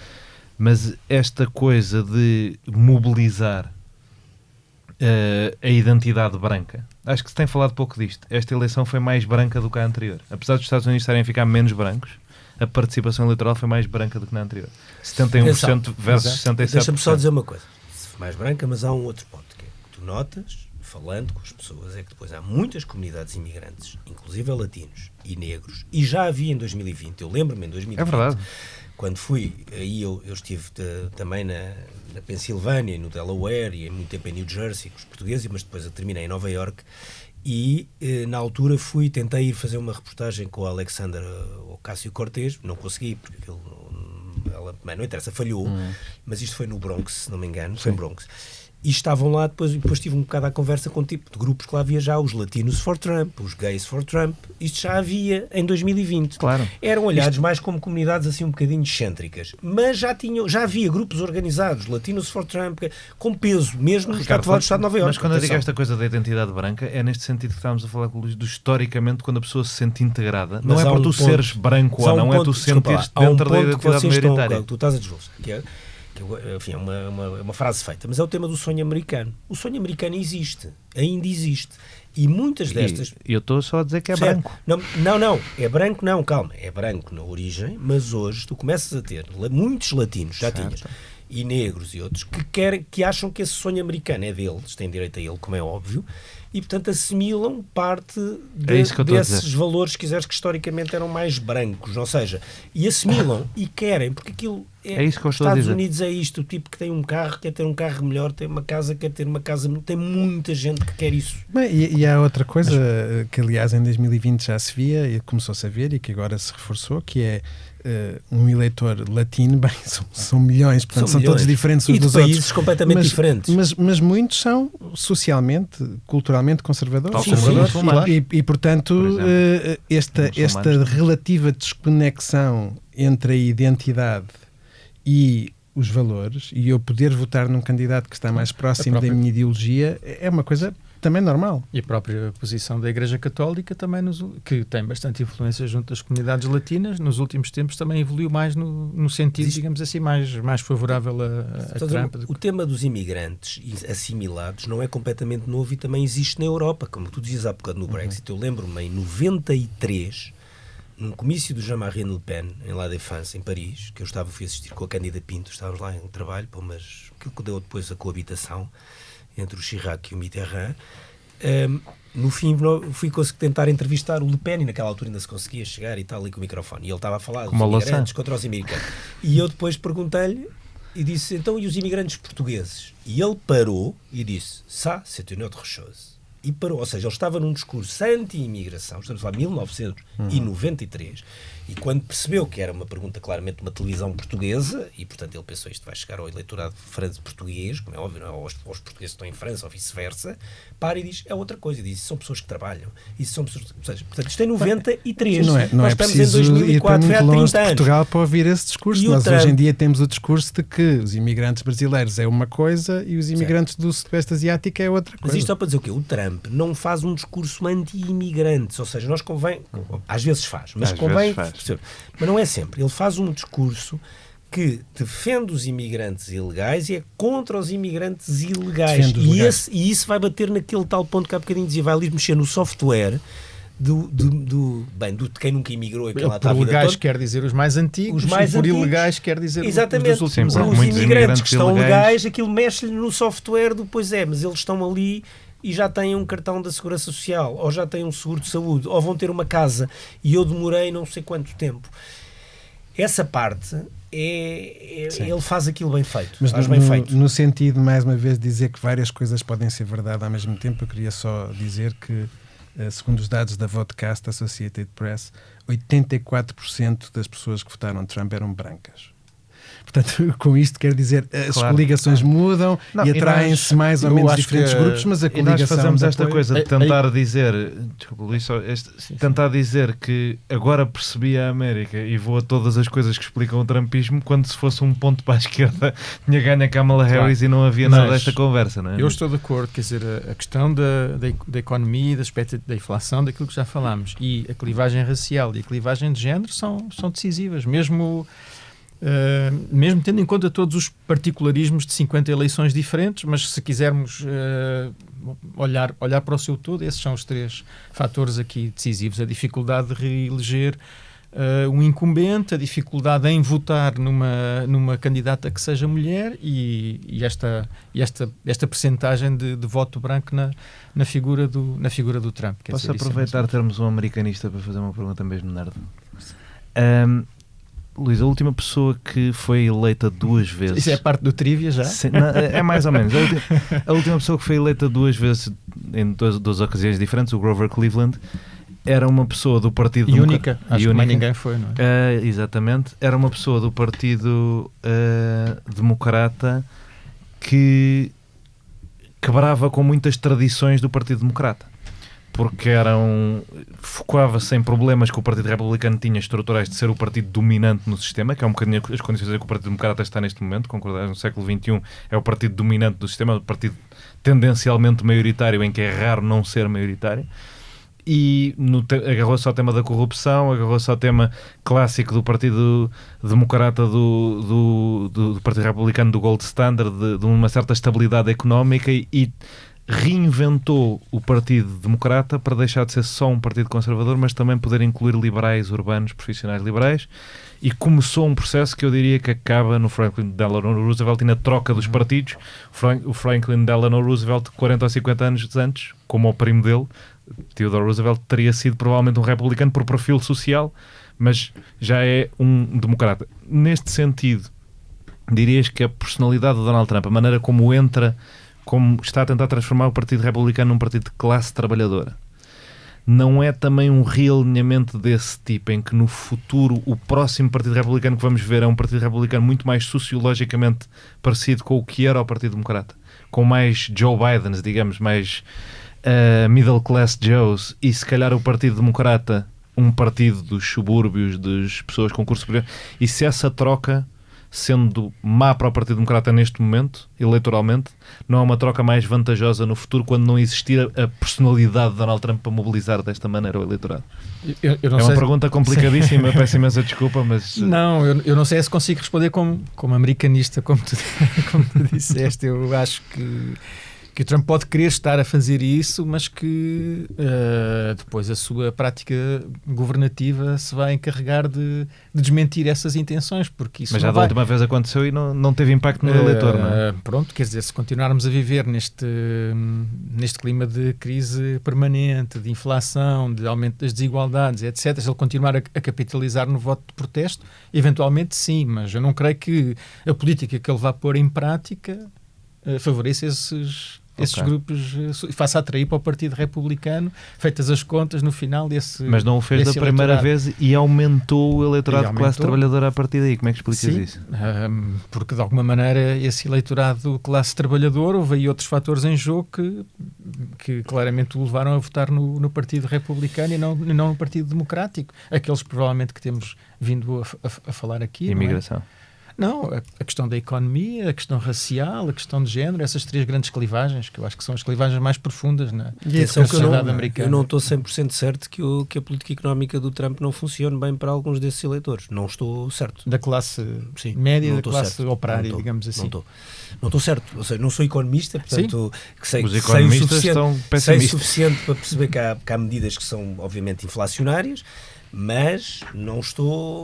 Mas esta coisa de mobilizar a identidade branca, acho que se tem falado pouco disto. Esta eleição foi mais branca do que a anterior. Apesar dos Estados Unidos estarem a ficar menos brancos, a participação eleitoral foi mais branca do que na anterior. 71% versus 67%. Deixa-me só dizer uma coisa. Foi mais branca, mas há um outro ponto, que é que tu notas, falando com as pessoas, é que depois há muitas comunidades imigrantes, inclusive latinos e negros, e já havia em 2020, eu lembro-me em 2020, é verdade. Quando fui, aí eu estive também na Pensilvânia, no Delaware, e muito tempo em New Jersey com os portugueses, mas depois eu terminei em Nova York. E na altura tentei ir fazer uma reportagem com a Alexandra Ocasio-Cortez, não consegui, porque ela não interessa, falhou, mas isto foi no Bronx, se não me engano, foi no Bronx. E estavam lá, depois tive um bocado à conversa com tipo de grupos que lá havia já, os Latinos for Trump, os Gays for Trump, isto já havia em 2020. Claro. Eram olhados mais como comunidades assim um bocadinho excêntricas, mas já havia grupos organizados, Latinos for Trump, com peso, mesmo no Estado do Estado de Nova Iorque. Mas quando eu digo esta coisa da identidade branca, é neste sentido que estávamos a falar do historicamente, quando a pessoa se sente integrada, não é por tu seres branco ou não, é tu sentires dentro da identidade maioritária. Tu estás a desvô, que que enfim, é uma frase feita, mas é o tema do sonho americano. O sonho americano existe, ainda existe. E muitas destas... E eu estou só a dizer que é certo. branco. Não, é branco não, calma, é branco na origem, mas hoje tu começas a ter muitos latinos, já tinhas, e negros e outros, que acham que esse sonho americano é deles, têm direito a ele, como é óbvio, e portanto assimilam parte desses valores, se quiseres, que historicamente eram mais brancos, ou seja, e assimilam e querem, porque aquilo é isso que eu estou Estados a dizer. Unidos é isto, o tipo que tem um carro, quer ter um carro melhor, tem uma casa, quer ter uma casa melhor, tem muita gente que quer isso. Bem, e há outra coisa que aliás em 2020 já se via e começou-se a ver e que agora se reforçou, que é um eleitor latino, bem, são milhões, portanto são todos diferentes uns e dos de países outros, completamente diferentes. Mas muitos são socialmente, culturalmente conservadores. Claro. E portanto, Por exemplo, esta relativa desconexão entre a identidade e os valores, e eu poder votar num candidato que está mais próximo da minha ideologia, é uma coisa também normal. E a própria posição da Igreja Católica também, que tem bastante influência junto das comunidades latinas, nos últimos tempos também evoluiu mais no sentido, digamos assim, mais favorável a Trump. O tema dos imigrantes assimilados não é completamente novo e também existe na Europa, como tu dizias há bocado no Brexit. Eu lembro-me em 93, num comício do Jean-Marie Le Pen, em La Défense, em Paris, que eu fui assistir com a Cândida Pinto, estávamos lá em trabalho, aquilo que deu depois a coabitação entre o Chirac e o Mitterrand. No fim, fui tentar entrevistar o Le Pen, e naquela altura ainda se conseguia chegar e tal, ali com o microfone. E ele estava a falar dos imigrantes contra os imigrantes. E eu depois perguntei-lhe e disse, então, e os imigrantes portugueses? E ele parou e disse, ça, c'est une autre chose. E parou, ou seja, ele estava num discurso anti-imigração, estamos a falar de 1993, e quando percebeu que era uma pergunta claramente de uma televisão portuguesa, e portanto ele pensou, isto vai chegar ao eleitorado português, como é óbvio, não é? Aos portugueses que estão em França ou vice-versa, para e diz, é outra coisa, e diz, são pessoas que trabalham, e são pessoas, ou seja, portanto isto é 93, nós estamos em 2004, foi há 30 anos. Portugal para ouvir esse discurso, nós hoje em dia temos o discurso de que os imigrantes brasileiros é uma coisa e os imigrantes do Sudeste Asiático é outra coisa. Mas isto é para dizer o quê? O Trump não faz um discurso anti-imigrantes, ou seja, nós convém, às vezes faz, mas convém, mas não é sempre. Ele faz um discurso que defende os imigrantes ilegais e é contra os imigrantes ilegais. E isso vai bater naquele tal ponto que há bocadinho dizia, vai ali mexer no software de quem nunca imigrou e que lá está a vida legais toda. Quer dizer os mais antigos, por ilegais quer dizer exatamente, os últimos anos. Os imigrantes que estão legais, aquilo mexe-lhe no software do pois é, mas eles estão ali e já têm um cartão da Segurança Social, ou já têm um seguro de saúde, ou vão ter uma casa, e eu demorei não sei quanto tempo. Essa parte, ele faz aquilo bem feito. Mas faz bem feito. No sentido, mais uma vez, de dizer que várias coisas podem ser verdade ao mesmo tempo, eu queria só dizer que, segundo os dados da Vodcast Associated Press, 84% das pessoas que votaram Trump eram brancas. Portanto, com isto quer dizer, as coligações mudam e atraem-se mais ou menos diferentes grupos, mas a coligação... E nós fazemos esta coisa de tentar dizer, desculpa Luís, tentar dizer que agora percebi a América e vou a todas as coisas que explicam o trumpismo, quando se fosse um ponto para a esquerda tinha ganho a Kamala Harris e não havia nada desta conversa, não é? Eu estou de acordo, quer dizer, a questão da economia, da inflação, daquilo que já falámos, e a clivagem racial e a clivagem de género são decisivas, mesmo tendo em conta todos os particularismos de 50 eleições diferentes, mas se quisermos olhar para o seu todo, esses são os três fatores aqui decisivos: a dificuldade de reeleger um incumbente, a dificuldade em votar numa candidata que seja mulher e esta percentagem de voto branco na figura do Trump. Posso aproveitar termos um americanista para fazer uma pergunta mesmo nerd? Luís, a última pessoa que foi eleita 2 vezes... Isso é parte do trivia já? Sim, não, é mais ou menos. A última pessoa que foi eleita 2 vezes em duas ocasiões diferentes, o Grover Cleveland, era uma pessoa do Partido Democrata. Acho que mais ninguém foi, não é? Exatamente. Era uma pessoa do Partido Democrata que quebrava com muitas tradições do Partido Democrata. Porque focava-se em problemas que o Partido Republicano tinha estruturais de ser o partido dominante no sistema, que é um bocadinho as condições em que o Partido Democrata está neste momento, concordar, no século XXI é o partido dominante do sistema, o partido tendencialmente maioritário, em que é raro não ser maioritário, e agarrou-se ao tema da corrupção, agarrou-se ao tema clássico do Partido Democrata, do Partido Republicano, do Gold Standard, de uma certa estabilidade económica, e reinventou o Partido Democrata para deixar de ser só um partido conservador, mas também poder incluir liberais urbanos, profissionais liberais, e começou um processo que eu diria que acaba no Franklin Delano Roosevelt e na troca dos partidos. O Franklin Delano Roosevelt, 40 ou 50 anos antes, como o primo dele, Theodore Roosevelt, teria sido provavelmente um republicano por perfil social, mas já é um democrata. Neste sentido, dirias que a personalidade de Donald Trump, a maneira como entra, como está a tentar transformar o Partido Republicano num partido de classe trabalhadora, não é também um realinhamento desse tipo, em que no futuro o próximo Partido Republicano que vamos ver é um Partido Republicano muito mais sociologicamente parecido com o que era o Partido Democrata, com mais Joe Bidens, digamos, mais middle class Joes, e se calhar o Partido Democrata um partido dos subúrbios, das pessoas com curso superior, e se essa troca, sendo má para o Partido Democrata neste momento, eleitoralmente, não é uma troca mais vantajosa no futuro, quando não existir a personalidade de Donald Trump para mobilizar desta maneira o eleitorado? Eu não é sei... uma pergunta complicadíssima, peço imensa desculpa, mas... Não, eu não sei se consigo responder como americanista, como tu disseste. Eu acho que o Trump pode querer estar a fazer isso, mas que depois a sua prática governativa se vai encarregar de desmentir essas intenções, porque isso mas já da última vez aconteceu e não teve impacto no eleitor, não é? Pronto, quer dizer, se continuarmos a viver neste clima de crise permanente, de inflação, de aumento das desigualdades, etc., se ele continuar a capitalizar no voto de protesto, eventualmente sim, mas eu não creio que a política que ele vá pôr em prática favoreça esses grupos, faça atrair para o Partido Republicano, feitas as contas no final desse. Mas não o fez da primeira vez e aumentou o eleitorado de classe trabalhadora a partir daí. Como é que explicas isso? Porque de alguma maneira esse eleitorado de classe trabalhadora, houve aí outros fatores em jogo que claramente o levaram a votar no Partido Republicano e não no Partido Democrático. Aqueles provavelmente que temos vindo a falar aqui. Imigração. Não, a questão da economia, a questão racial, a questão de género, essas três grandes clivagens, que eu acho que são as clivagens mais profundas na sociedade americana. Eu não estou 100% certo que a política económica do Trump não funcione bem para alguns desses eleitores. Não estou certo. Da classe média, da classe certo. operária, digamos assim. Não estou certo. Ou seja, não sou economista, portanto, sei o suficiente para perceber que há medidas que são, obviamente, inflacionárias, mas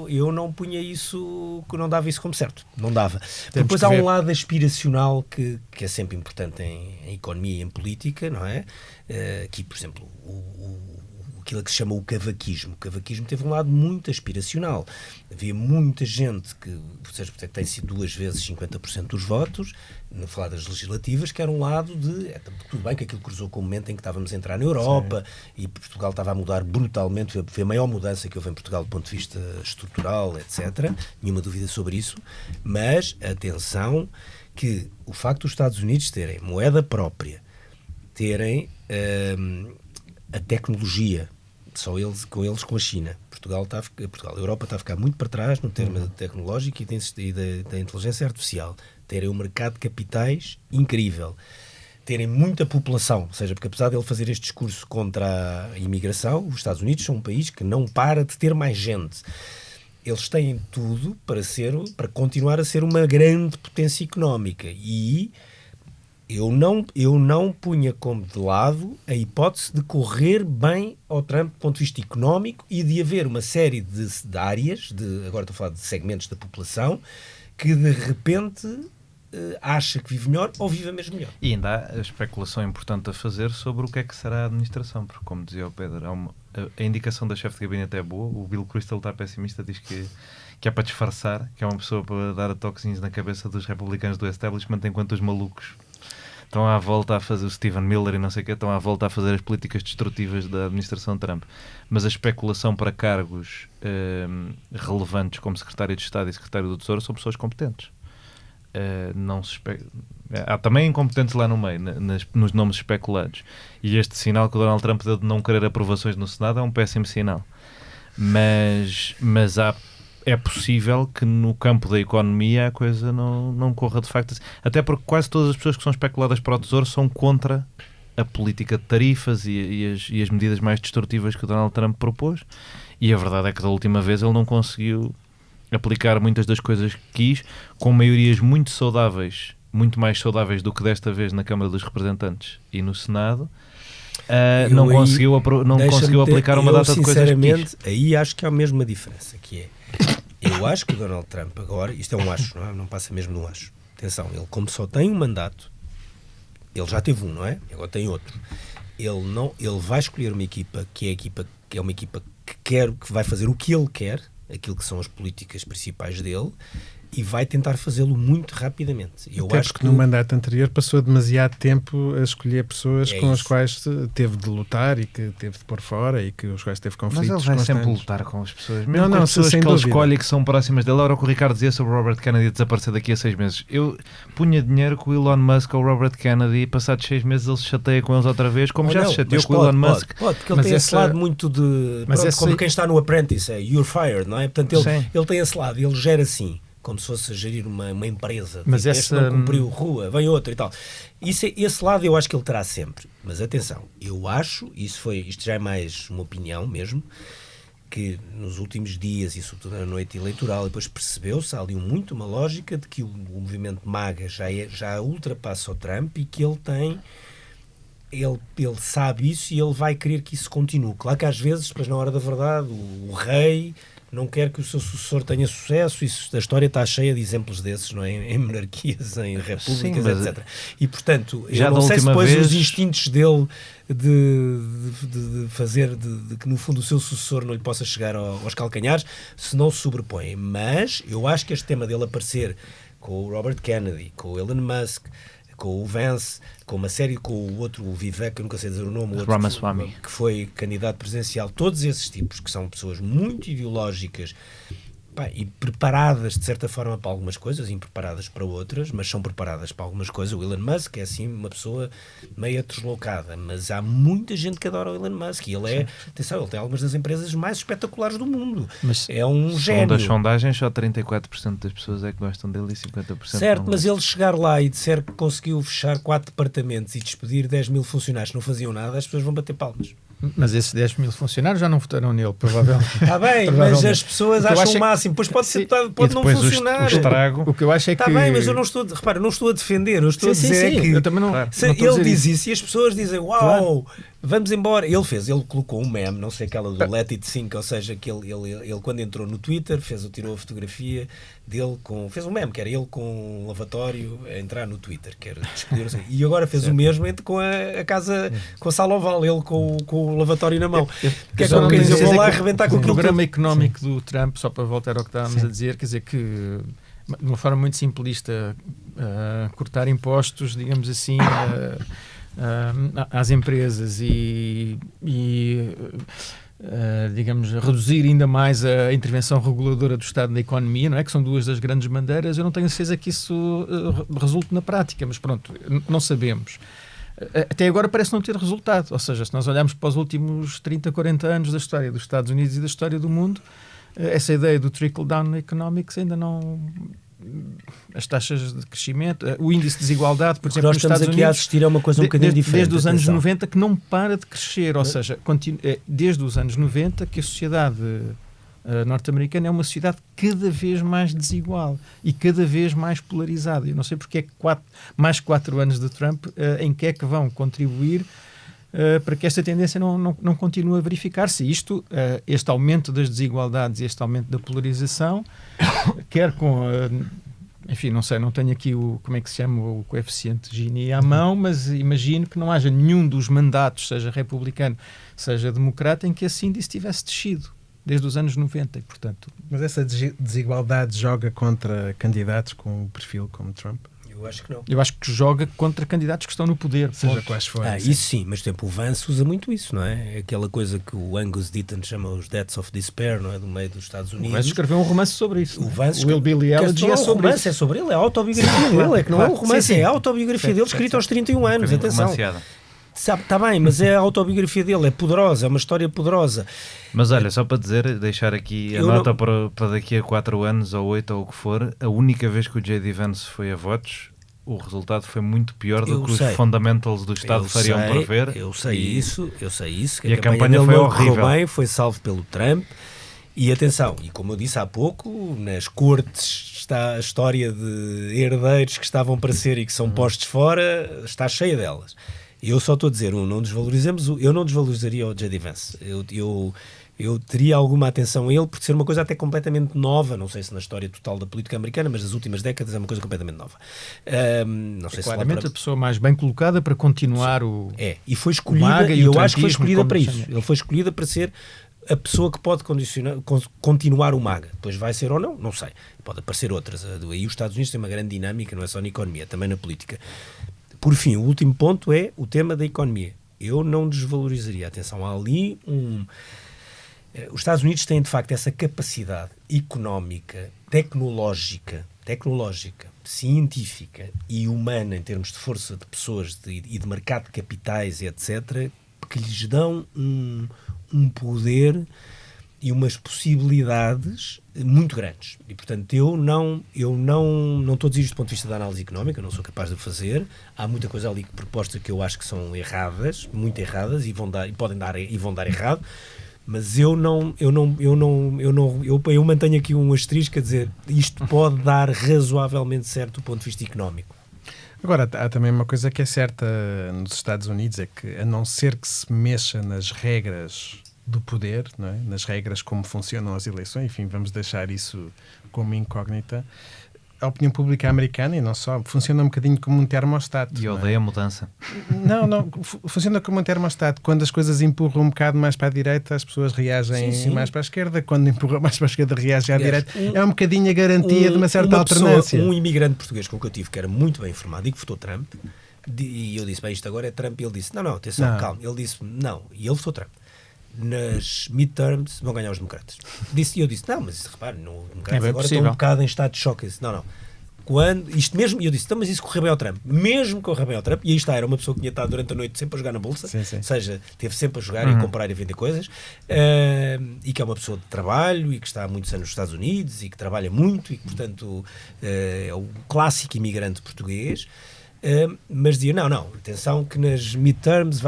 eu não punha isso, que não dava isso como certo, não dava. Depois há um lado aspiracional que é sempre importante em economia e em política, não é? Aqui, por exemplo, aquilo que se chama o cavaquismo. O cavaquismo teve um lado muito aspiracional. Havia muita gente que tem sido 2 vezes 50% dos votos, no falar das legislativas, que era um lado de... tudo bem que aquilo cruzou com o momento em que estávamos a entrar na Europa. Sim. E Portugal estava a mudar brutalmente. Foi a maior mudança que houve em Portugal do ponto de vista estrutural, etc. Nenhuma dúvida sobre isso. Mas, atenção, que o facto dos Estados Unidos terem moeda própria, terem a tecnologia, só eles com a China. A Europa está a ficar muito para trás no termo tecnológico e da inteligência artificial. Terem um mercado de capitais incrível. Terem muita população, ou seja, porque apesar de ele fazer este discurso contra a imigração, os Estados Unidos são um país que não para de ter mais gente. Eles têm tudo para continuar a ser uma grande potência económica. E eu não punha como de lado a hipótese de correr bem ao Trump do ponto de vista económico e de haver uma série de áreas, agora estou a falar de segmentos da população, que de repente acha que vive melhor ou vive mesmo melhor. E ainda há a especulação importante a fazer sobre o que é que será a administração, porque, como dizia o Pedro, a indicação da chefe de gabinete é boa. O Bill Kristol está pessimista, diz que é para disfarçar, que é uma pessoa para dar toquezinhos na cabeça dos republicanos do establishment, enquanto os malucos estão à volta a fazer, o Stephen Miller e não sei o quê, estão à volta a fazer as políticas destrutivas da administração Trump. Mas a especulação para cargos relevantes como secretário de Estado e secretário do Tesouro são pessoas competentes. Há também incompetentes lá no meio, nos nomes especulados. E este sinal que o Donald Trump deu de não querer aprovações no Senado é um péssimo sinal. Mas é possível que no campo da economia a coisa não corra de facto. Até porque quase todas as pessoas que são especuladas para o Tesouro são contra a política de tarifas e as medidas mais destrutivas que o Donald Trump propôs, e a verdade é que da última vez ele não conseguiu aplicar muitas das coisas que quis, com maiorias muito saudáveis, muito mais saudáveis do que desta vez na Câmara dos Representantes e no Senado. Não conseguiu aplicar uma data de coisas que quis. Sinceramente, aí acho que há a mesma diferença, que é, eu acho que o Donald Trump agora, isto é um acho, não passa mesmo no acho. Atenção, ele como só tem um mandato, ele já teve um, não é? Agora tem outro. Ele vai escolher uma equipa que é uma equipa que vai fazer o que ele quer, aquilo que são as políticas principais dele, e vai tentar fazê-lo muito rapidamente. Até porque no mandato anterior passou demasiado tempo a escolher pessoas com as quais teve de lutar e que teve de pôr fora e que os quais teve conflitos. Mas ele vai sempre lutar com as pessoas. Mesmo com as pessoas que ele escolhe e que são próximas dele. Era o que o Ricardo dizia sobre o Robert Kennedy desaparecer daqui a 6 meses. Eu punha dinheiro com o Elon Musk ou o Robert Kennedy e passados 6 meses ele se chateia com eles outra vez, como já se chateou com o Elon Musk. Pode, porque ele tem esse lado muito de... como quem está no Apprentice, you're fired, não é? Portanto, ele tem esse lado, ele gera assim, como se fosse a gerir uma empresa. Mas tipo, este não cumpriu rua, vem outro e tal. Esse lado eu acho que ele terá sempre. Mas atenção, eu acho, isto já é mais uma opinião mesmo, que nos últimos dias e sobretudo na noite eleitoral depois percebeu-se, há ali muito uma lógica de que o movimento MAGA já ultrapassa o Trump e que ele tem... Ele sabe isso e ele vai querer que isso continue. Claro que às vezes, depois na hora da verdade, o rei não quer que o seu sucessor tenha sucesso, a história está cheia de exemplos desses, não é? Em monarquias, em repúblicas, etc. E, portanto, já eu não sei se depois os instintos dele de fazer, de que no fundo o seu sucessor não lhe possa chegar aos calcanhares, se não se sobrepõem. Mas eu acho que este tema dele aparecer com o Robert Kennedy, com o Elon Musk, com o Vance, com uma série, com o outro, o Vivek, eu nunca sei dizer o nome, o outro, que foi candidato presidencial, todos esses tipos que são pessoas muito ideológicas, e preparadas de certa forma para algumas coisas, impreparadas para outras, mas são preparadas para algumas coisas. O Elon Musk é assim uma pessoa meio deslocada, mas há muita gente que adora o Elon Musk e ele atenção, ele tem algumas das empresas mais espetaculares do mundo, mas é um gênio. Das sondagens só 34% das pessoas é que gostam dele e 50% certo, não. Mas ele chegar lá e disser que conseguiu fechar 4 departamentos e despedir 10 mil funcionários que não faziam nada, as pessoas vão bater palmas. Mas esses 10 mil funcionários já não votaram nele, provavelmente. Está bem, mas as pessoas acham o máximo. Depois pode não funcionar. O estrago. O que eu acho é que... Está bem, mas eu não estou a defender. Eu estou a dizer que... Eu também não, claro. Ele diz isso e as pessoas dizem, uau, claro, vamos embora. Ele colocou um meme, não sei aquela do Let It Sink, ou seja, que ele quando entrou no Twitter, tirou a fotografia dele fez um meme, que era ele com um lavatório a entrar no Twitter, que era escolher, e agora fez o mesmo com a casa, com a sala oval, ele com o lavatório na mão. Que é como quem diz, eu vou lá arrebentar com o programa económico do Trump, só para voltar ao que estávamos a dizer, quer dizer que, de uma forma muito simplista, cortar impostos, digamos assim, às empresas e digamos, reduzir ainda mais a intervenção reguladora do Estado na economia, não é? Que são duas das grandes bandeiras. Eu não tenho certeza que isso resulte na prática, mas pronto, não sabemos. Até agora parece não ter resultado, ou seja, se nós olharmos para os últimos 30, 40 anos da história dos Estados Unidos e da história do mundo, essa ideia do trickle-down economics ainda não... As taxas de crescimento, o índice de desigualdade, por exemplo, nos Estados Unidos... Nós estamos aqui a assistir a uma coisa um bocadinho diferente. Desde os anos 90 que não para de crescer, ou seja, desde os anos 90 que a sociedade norte-americana é uma sociedade cada vez mais desigual e cada vez mais polarizada. Eu não sei porque é que mais 4 anos de Trump em que é que vão contribuir para que esta tendência não continue a verificar-se. Este aumento das desigualdades e este aumento da polarização, quer com... enfim, não sei, não tenho aqui como é que se chama o coeficiente Gini à mão, mas imagino que não haja nenhum dos mandatos, seja republicano, seja democrata, em que esse índice tivesse descido desde os anos 90, e, portanto... Mas essa desigualdade joga contra candidatos com um perfil como Trump? Eu acho que não. Eu acho que joga contra candidatos que estão no poder. Seja quais forem. Isso sim, mas tempo, o Vance usa muito isso, não é? Aquela coisa que o Angus Deaton chama os Deaths of Despair, não é? Do meio dos Estados Unidos. O Vance escreveu um romance sobre isso. O Vance, o Hillbilly Elegy é sobre isso. É sobre ele, é a autobiografia dele. É que não é um romance, é a autobiografia dele escrita aos 31 anos. Atenção. Está bem, mas é a autobiografia dele, é poderosa, é uma história poderosa. Mas olha, só para deixar aqui a nota para daqui a 4 anos ou 8 ou o que for, a única vez que o J.D. Vance foi a votos, o resultado foi muito pior do Eu que os sei. fundamentals do Estado fariam prever. Eu sei isso. Que E a campanha dele foi não correu horrível. bem, foi salvo pelo Trump. E atenção, e como eu disse há pouco, nas cortes está a história de herdeiros que estavam para ser e que são postos fora, está cheia delas. Eu só estou a dizer, eu não desvalorizaria o J.D. Vance. Eu teria alguma atenção a ele por ser uma coisa até completamente nova, não sei se na história total da política americana, mas nas últimas décadas é uma coisa completamente nova. Não sei Claramente a pessoa mais bem colocada para continuar o... E foi escolhida, MAGA e e o eu acho que foi trumpismo, escolhida como para lhe isso. chamem. Ele foi escolhida para ser a pessoa que pode continuar o MAGA. Depois vai ser ou não, não sei. Pode aparecer outras. Aí os Estados Unidos têm uma grande dinâmica, não é só na economia, também na política. Por fim, o último ponto é o tema da economia. Eu não desvalorizaria. Atenção, há ali os Estados Unidos têm, de facto, essa capacidade económica, tecnológica, científica e humana, em termos de força de pessoas e de mercado de capitais, etc., que lhes dão um poder e umas possibilidades muito grandes. E, portanto, eu não estou a dizer isto do ponto de vista da análise económica, não sou capaz de fazer. Há muita coisa ali, propostas que eu acho que são erradas, muito erradas, e vão dar errado. Mas eu mantenho aqui um asterisco a dizer isto pode dar razoavelmente certo do ponto de vista económico. Agora, há também uma coisa que é certa nos Estados Unidos, é que a não ser que se mexa nas regras do poder, não é? Nas regras como funcionam as eleições, enfim, vamos deixar isso como incógnita, a opinião pública americana, e não só, funciona um bocadinho como um termostato. E não é? odeia a mudança. Não, funciona como um termostato. Quando as coisas empurram um bocado mais para a direita, as pessoas reagem Sim. mais para a esquerda. Quando empurram mais para a esquerda, reagem à Aliás, direita. É um bocadinho a garantia de uma certa alternância. Um imigrante português com que eu tive, que era muito bem informado e que votou Trump, e eu disse, bem, isto agora é Trump, e ele disse, não, atenção, Não. calma. Ele disse, não, e ele votou Trump. Nas midterms vão ganhar os democratas. E eu disse, não, mas repare, os democratas bem agora possível. estão um bocado em estado de choque. Eu disse, não. Isto mesmo, e eu disse, mas isso correu bem ao Trump. Mesmo que correu bem ao Trump, e aí está, era uma pessoa que tinha estado durante a noite sempre a jogar na bolsa, Sim. ou seja, teve sempre a jogar e a comprar e a vender coisas, e que é uma pessoa de trabalho e que está há muitos anos nos Estados Unidos e que trabalha muito e que, portanto, é o clássico imigrante português. Mas dizia, não, atenção que nas midterms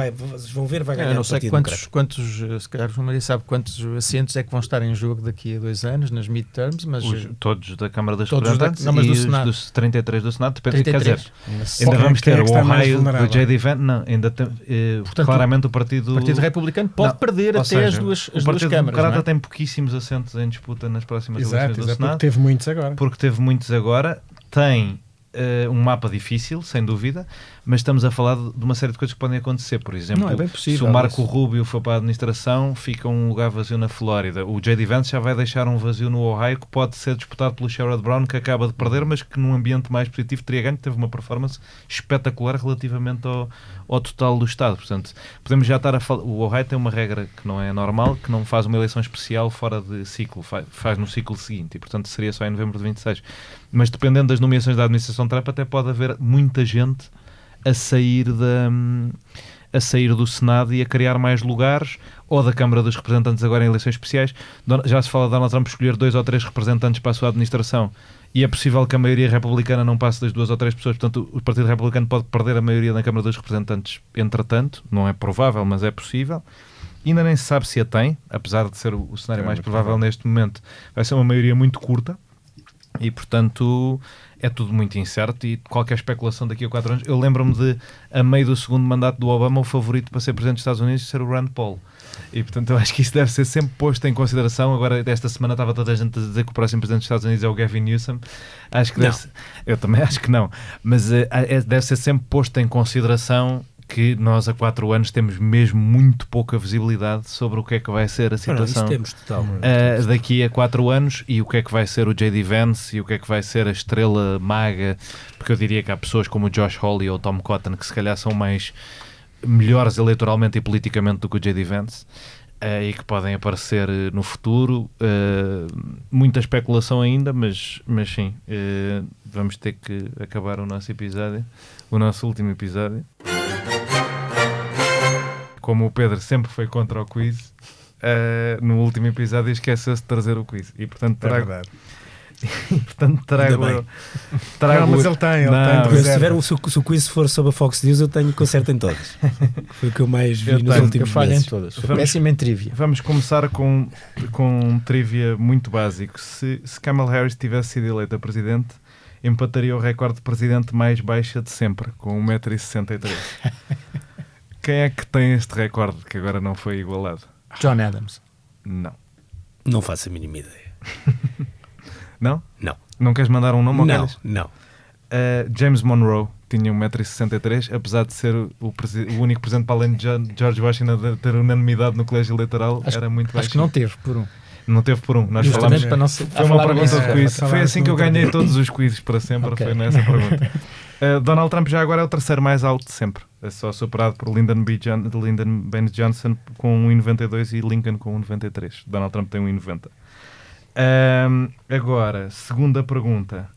vão ver, vai ganhar Eu não o sei Partido quantos, se calhar o Maria sabe quantos assentos é que vão estar em jogo daqui a 2 anos, nas midterms, mas... Todos da Câmara dos Todos Representantes não, mas do e os Senado. dos 33 do Senado, depende, 33. quer dizer, ainda vamos ter o Ohio do J.D. Vance, não, ainda tem, Portanto, claramente o Partido Republicano pode perder ou até seja, as duas o Partido câmaras, Democrata não é? tem pouquíssimos assentos em disputa nas próximas Exato, eleições do porque Senado, teve muitos agora. porque teve muitos agora, tem um mapa difícil, sem dúvida, mas estamos a falar de uma série de coisas que podem acontecer. Por exemplo, Não, é bem possível, se o Marco isso. Rubio for para a administração, fica um lugar vazio na Flórida. O J.D. Vance já vai deixar um vazio no Ohio que pode ser disputado pelo Sherrod Brown, que acaba de perder, mas que num ambiente mais positivo teria ganho. Teve uma performance espetacular relativamente ao total do Estado. Portanto, podemos já estar a falar... O Ohio tem uma regra que não é normal, que não faz uma eleição especial fora de ciclo, faz no ciclo seguinte, e portanto seria só em novembro de 26. Mas dependendo das nomeações da administração Trump, até pode haver muita gente a sair do Senado e a criar mais lugares, ou da Câmara dos Representantes agora em eleições especiais. Já se fala de Donald Trump escolher 2 ou 3 representantes para a sua administração, e é possível que a maioria republicana não passe das 2 ou 3 pessoas, portanto o Partido Republicano pode perder a maioria na Câmara dos Representantes entretanto, não é provável, mas é possível. Ainda nem se sabe se a tem, apesar de ser o cenário mais provável neste momento, vai ser uma maioria muito curta, e portanto é tudo muito incerto, e qualquer especulação daqui a 4 anos... Eu lembro-me de, a meio do segundo mandato do Obama, o favorito para ser presidente dos Estados Unidos ser o Rand Paul, e portanto eu acho que isso deve ser sempre posto em consideração. Agora, esta semana estava toda a gente a dizer que o próximo presidente dos Estados Unidos é o Gavin Newsom. Acho que deve ser, eu também acho que não, mas deve ser sempre posto em consideração que nós há 4 anos temos mesmo muito pouca visibilidade sobre o que é que vai ser a situação daqui a 4 anos, e o que é que vai ser o J.D. Vance, e o que é que vai ser a estrela maga, porque eu diria que há pessoas como o Josh Hawley ou o Tom Cotton que se calhar são melhores eleitoralmente e politicamente do que o J.D. Vance, e que podem aparecer no futuro. Muita especulação ainda, mas sim, vamos ter que acabar o nosso último episódio. Como o Pedro sempre foi contra o quiz, no último episódio esqueceu-se de trazer o quiz. E portanto Portanto, trago. Não, mas ele tem de Se, reserva. se o quiz for sobre a Fox News, eu tenho conserto em todas. Foi o que eu mais vi nos últimos Eu falho em meses. todas. Sou Vamos- péssimo em trivia. Vamos começar com um trivia muito básico. Se Kamala Harris tivesse sido eleita presidente, empataria o recorde de presidente mais baixa de sempre, com 1,63 m. Quem é que tem este recorde que agora não foi igualado? John Adams. Não. Não faço a mínima ideia. Não? Não. Não queres mandar um nome? ou Não, queres? não. James Monroe tinha 1,63 m, apesar de ser o único presidente, para além de George Washington, de ter unanimidade no colégio eleitoral, era muito baixo. Acho que não teve, por um. Não teve por um. Nós Justamente falámos. para não ser. Foi uma pergunta de quiz. falámos Foi assim que eu no outro ganhei dia. todos os quizzes para sempre. Ok. Foi nessa pergunta. Donald Trump já agora é o terceiro mais alto de sempre. É só superado por Lyndon Baines Johnson com 1,92 e Lincoln com 1,93. Donald Trump tem 1,90. Agora, segunda pergunta.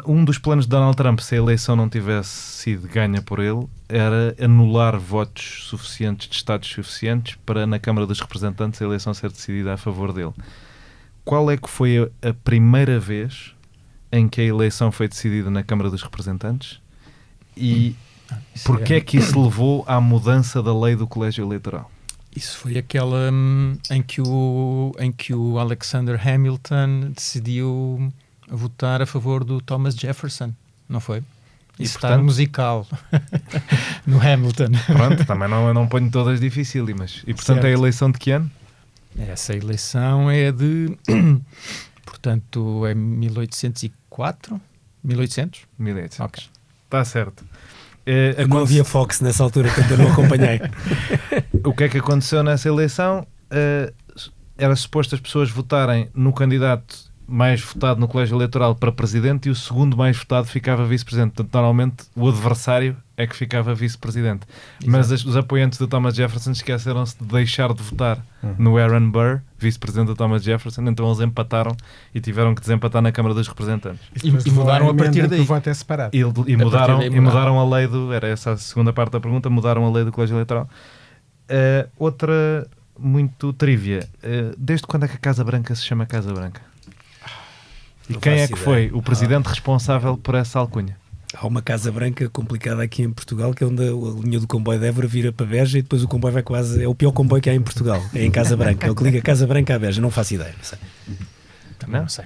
Um dos planos de Donald Trump, se a eleição não tivesse sido ganha por ele, era anular votos suficientes de estados suficientes para, na Câmara dos Representantes, a eleição ser decidida a favor dele. Qual é que foi a primeira vez em que a eleição foi decidida na Câmara dos Representantes e porquê é que isso levou à mudança da lei do colégio eleitoral? Isso foi aquela em que o Alexander Hamilton decidiu votar a favor do Thomas Jefferson, não foi? E, Isso está portanto- no musical no Hamilton. Pronto, também não ponho todas dificílimas. E portanto Certo. a eleição de que ano? Essa eleição é de, portanto, é 1804? 1800? 1800. Ok. Está certo. Não havia Fox nessa altura, portanto eu não acompanhei. O que é que aconteceu nessa eleição? Era suposto as pessoas votarem no candidato mais votado no colégio eleitoral para presidente e o segundo mais votado ficava vice-presidente. Portanto, normalmente o adversário é que ficava vice-presidente. Mas os apoiantes do Thomas Jefferson esqueceram-se de deixar de votar no Aaron Burr, vice-presidente do Thomas Jefferson, então eles empataram e tiveram que desempatar na Câmara dos Representantes. E mudaram a partir daí. O voto é separado. E mudaram, daí mudaram a lei do... Era essa a segunda parte da pergunta. Mudaram a lei do colégio eleitoral. Outra muito trivia. Desde quando é que a Casa Branca se chama Casa Branca? E Não quem é faço que ideia. foi o presidente responsável por essa alcunha? Há uma Casa Branca complicada aqui em Portugal, que é onde a linha do comboio de Évora vira para Beja e depois o comboio vai quase... É o pior comboio que há em Portugal. É em Casa Branca. É o que liga Casa Branca a Beja. Não faço ideia. Não sei. Também Não? não sei.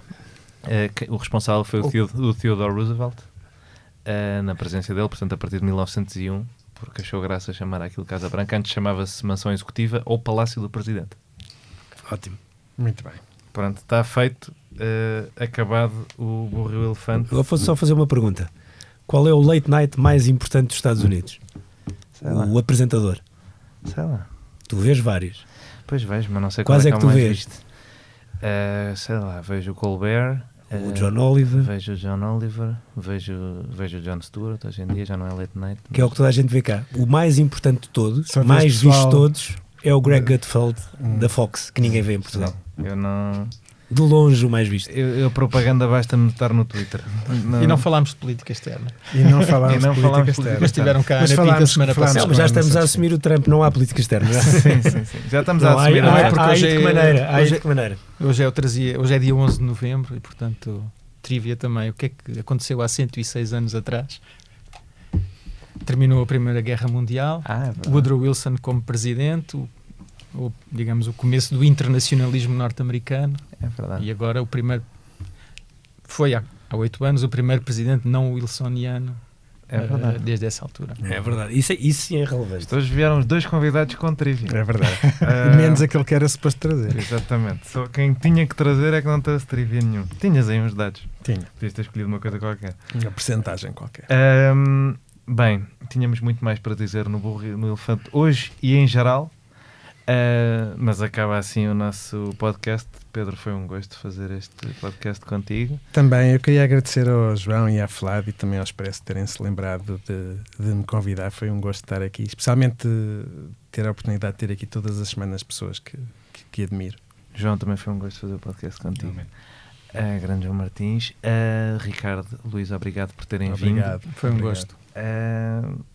O responsável foi o Theodore Roosevelt, na presença dele, portanto, a partir de 1901, porque achou graça chamar aquilo Casa Branca. Antes chamava-se Mansão Executiva ou Palácio do Presidente. Ótimo. Muito bem. Pronto, está feito. Acabado o burro e o elefante. Agora vou só fazer uma pergunta. Qual é o late night mais importante dos Estados Unidos? Sei lá. O apresentador. Sei lá. Tu vês vários. Pois vejo, mas não sei Quais qual é é que o tu mais vês? visto. Sei lá, vejo o Colbert, O John Oliver, vejo o John Oliver, vejo o Jon Stewart, hoje em dia já não é late night. que é o que toda a gente vê cá. O mais importante de todos, Só vês mais pessoal- visto de todos, é o Greg Gutfeld da Fox, que ninguém vê em Portugal. Eu não... De longe o mais visto. A propaganda basta-me estar no Twitter. E não falámos de política externa. E não falámos E não de falámos política de externa. Mas tiveram cá a Mas Ana Pinta falámos- semana falámos- passada. Não, mas já não, estamos não a sei. assumir o Trump, não há política externa. Sim. Já estamos a Não, assumir. não, há, é porque há hoje de que é- maneira? Há hoje de que maneira? Hoje é dia 11 de novembro e, portanto, trivia também. O que é que aconteceu há 106 anos atrás? Terminou a Primeira Guerra Mundial. É verdade. Woodrow Wilson como presidente, digamos, o começo do internacionalismo norte-americano. É verdade. E agora o primeiro... Foi há 8 anos o primeiro presidente não wilsoniano É verdade. desde essa altura. É verdade. Isso sim é relevante. Hoje vieram os dois convidados com trivia. É verdade. Ah, Menos aquele que era suposto trazer. Exatamente. Só quem tinha que trazer é que não trouxe trivia nenhum. Tinhas aí uns dados. Tinha. Podias ter escolhido uma coisa qualquer. Uma percentagem qualquer. Bem, tínhamos muito mais para dizer no burro e no elefante hoje e em geral. Mas acaba assim o nosso podcast. Pedro, foi um gosto fazer este podcast contigo. Também eu queria agradecer ao João e à Flávia e também ao Expresso terem se lembrado de me convidar. Foi um gosto estar aqui, especialmente ter a oportunidade de ter aqui todas as semanas pessoas que admiro. João, também foi um gosto fazer o podcast contigo. Grande João Martins. Ricardo, Luís, obrigado por terem Obrigado. vindo. Foi um Obrigado. gosto.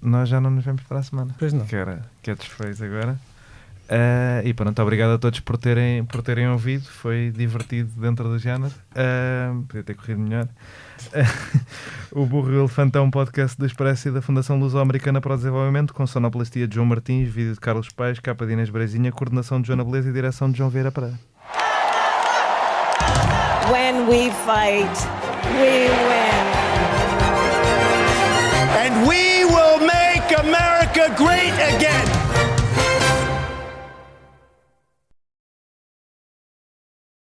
Nós já não nos vemos para a semana. Pois não. Que era catchphrase agora. E pronto, obrigado a todos por terem ouvido. Foi divertido dentro do género. Podia ter corrido melhor. O Burro e o Elefante é um podcast do Expresso e da Fundação Luso-Americana para o Desenvolvimento, com sonoplastia de João Martins, vídeo de Carlos Paes, capa de Inês Brezinha, coordenação de Joana Beleza e direção de João Vieira Pereira. When we fight, we win. And we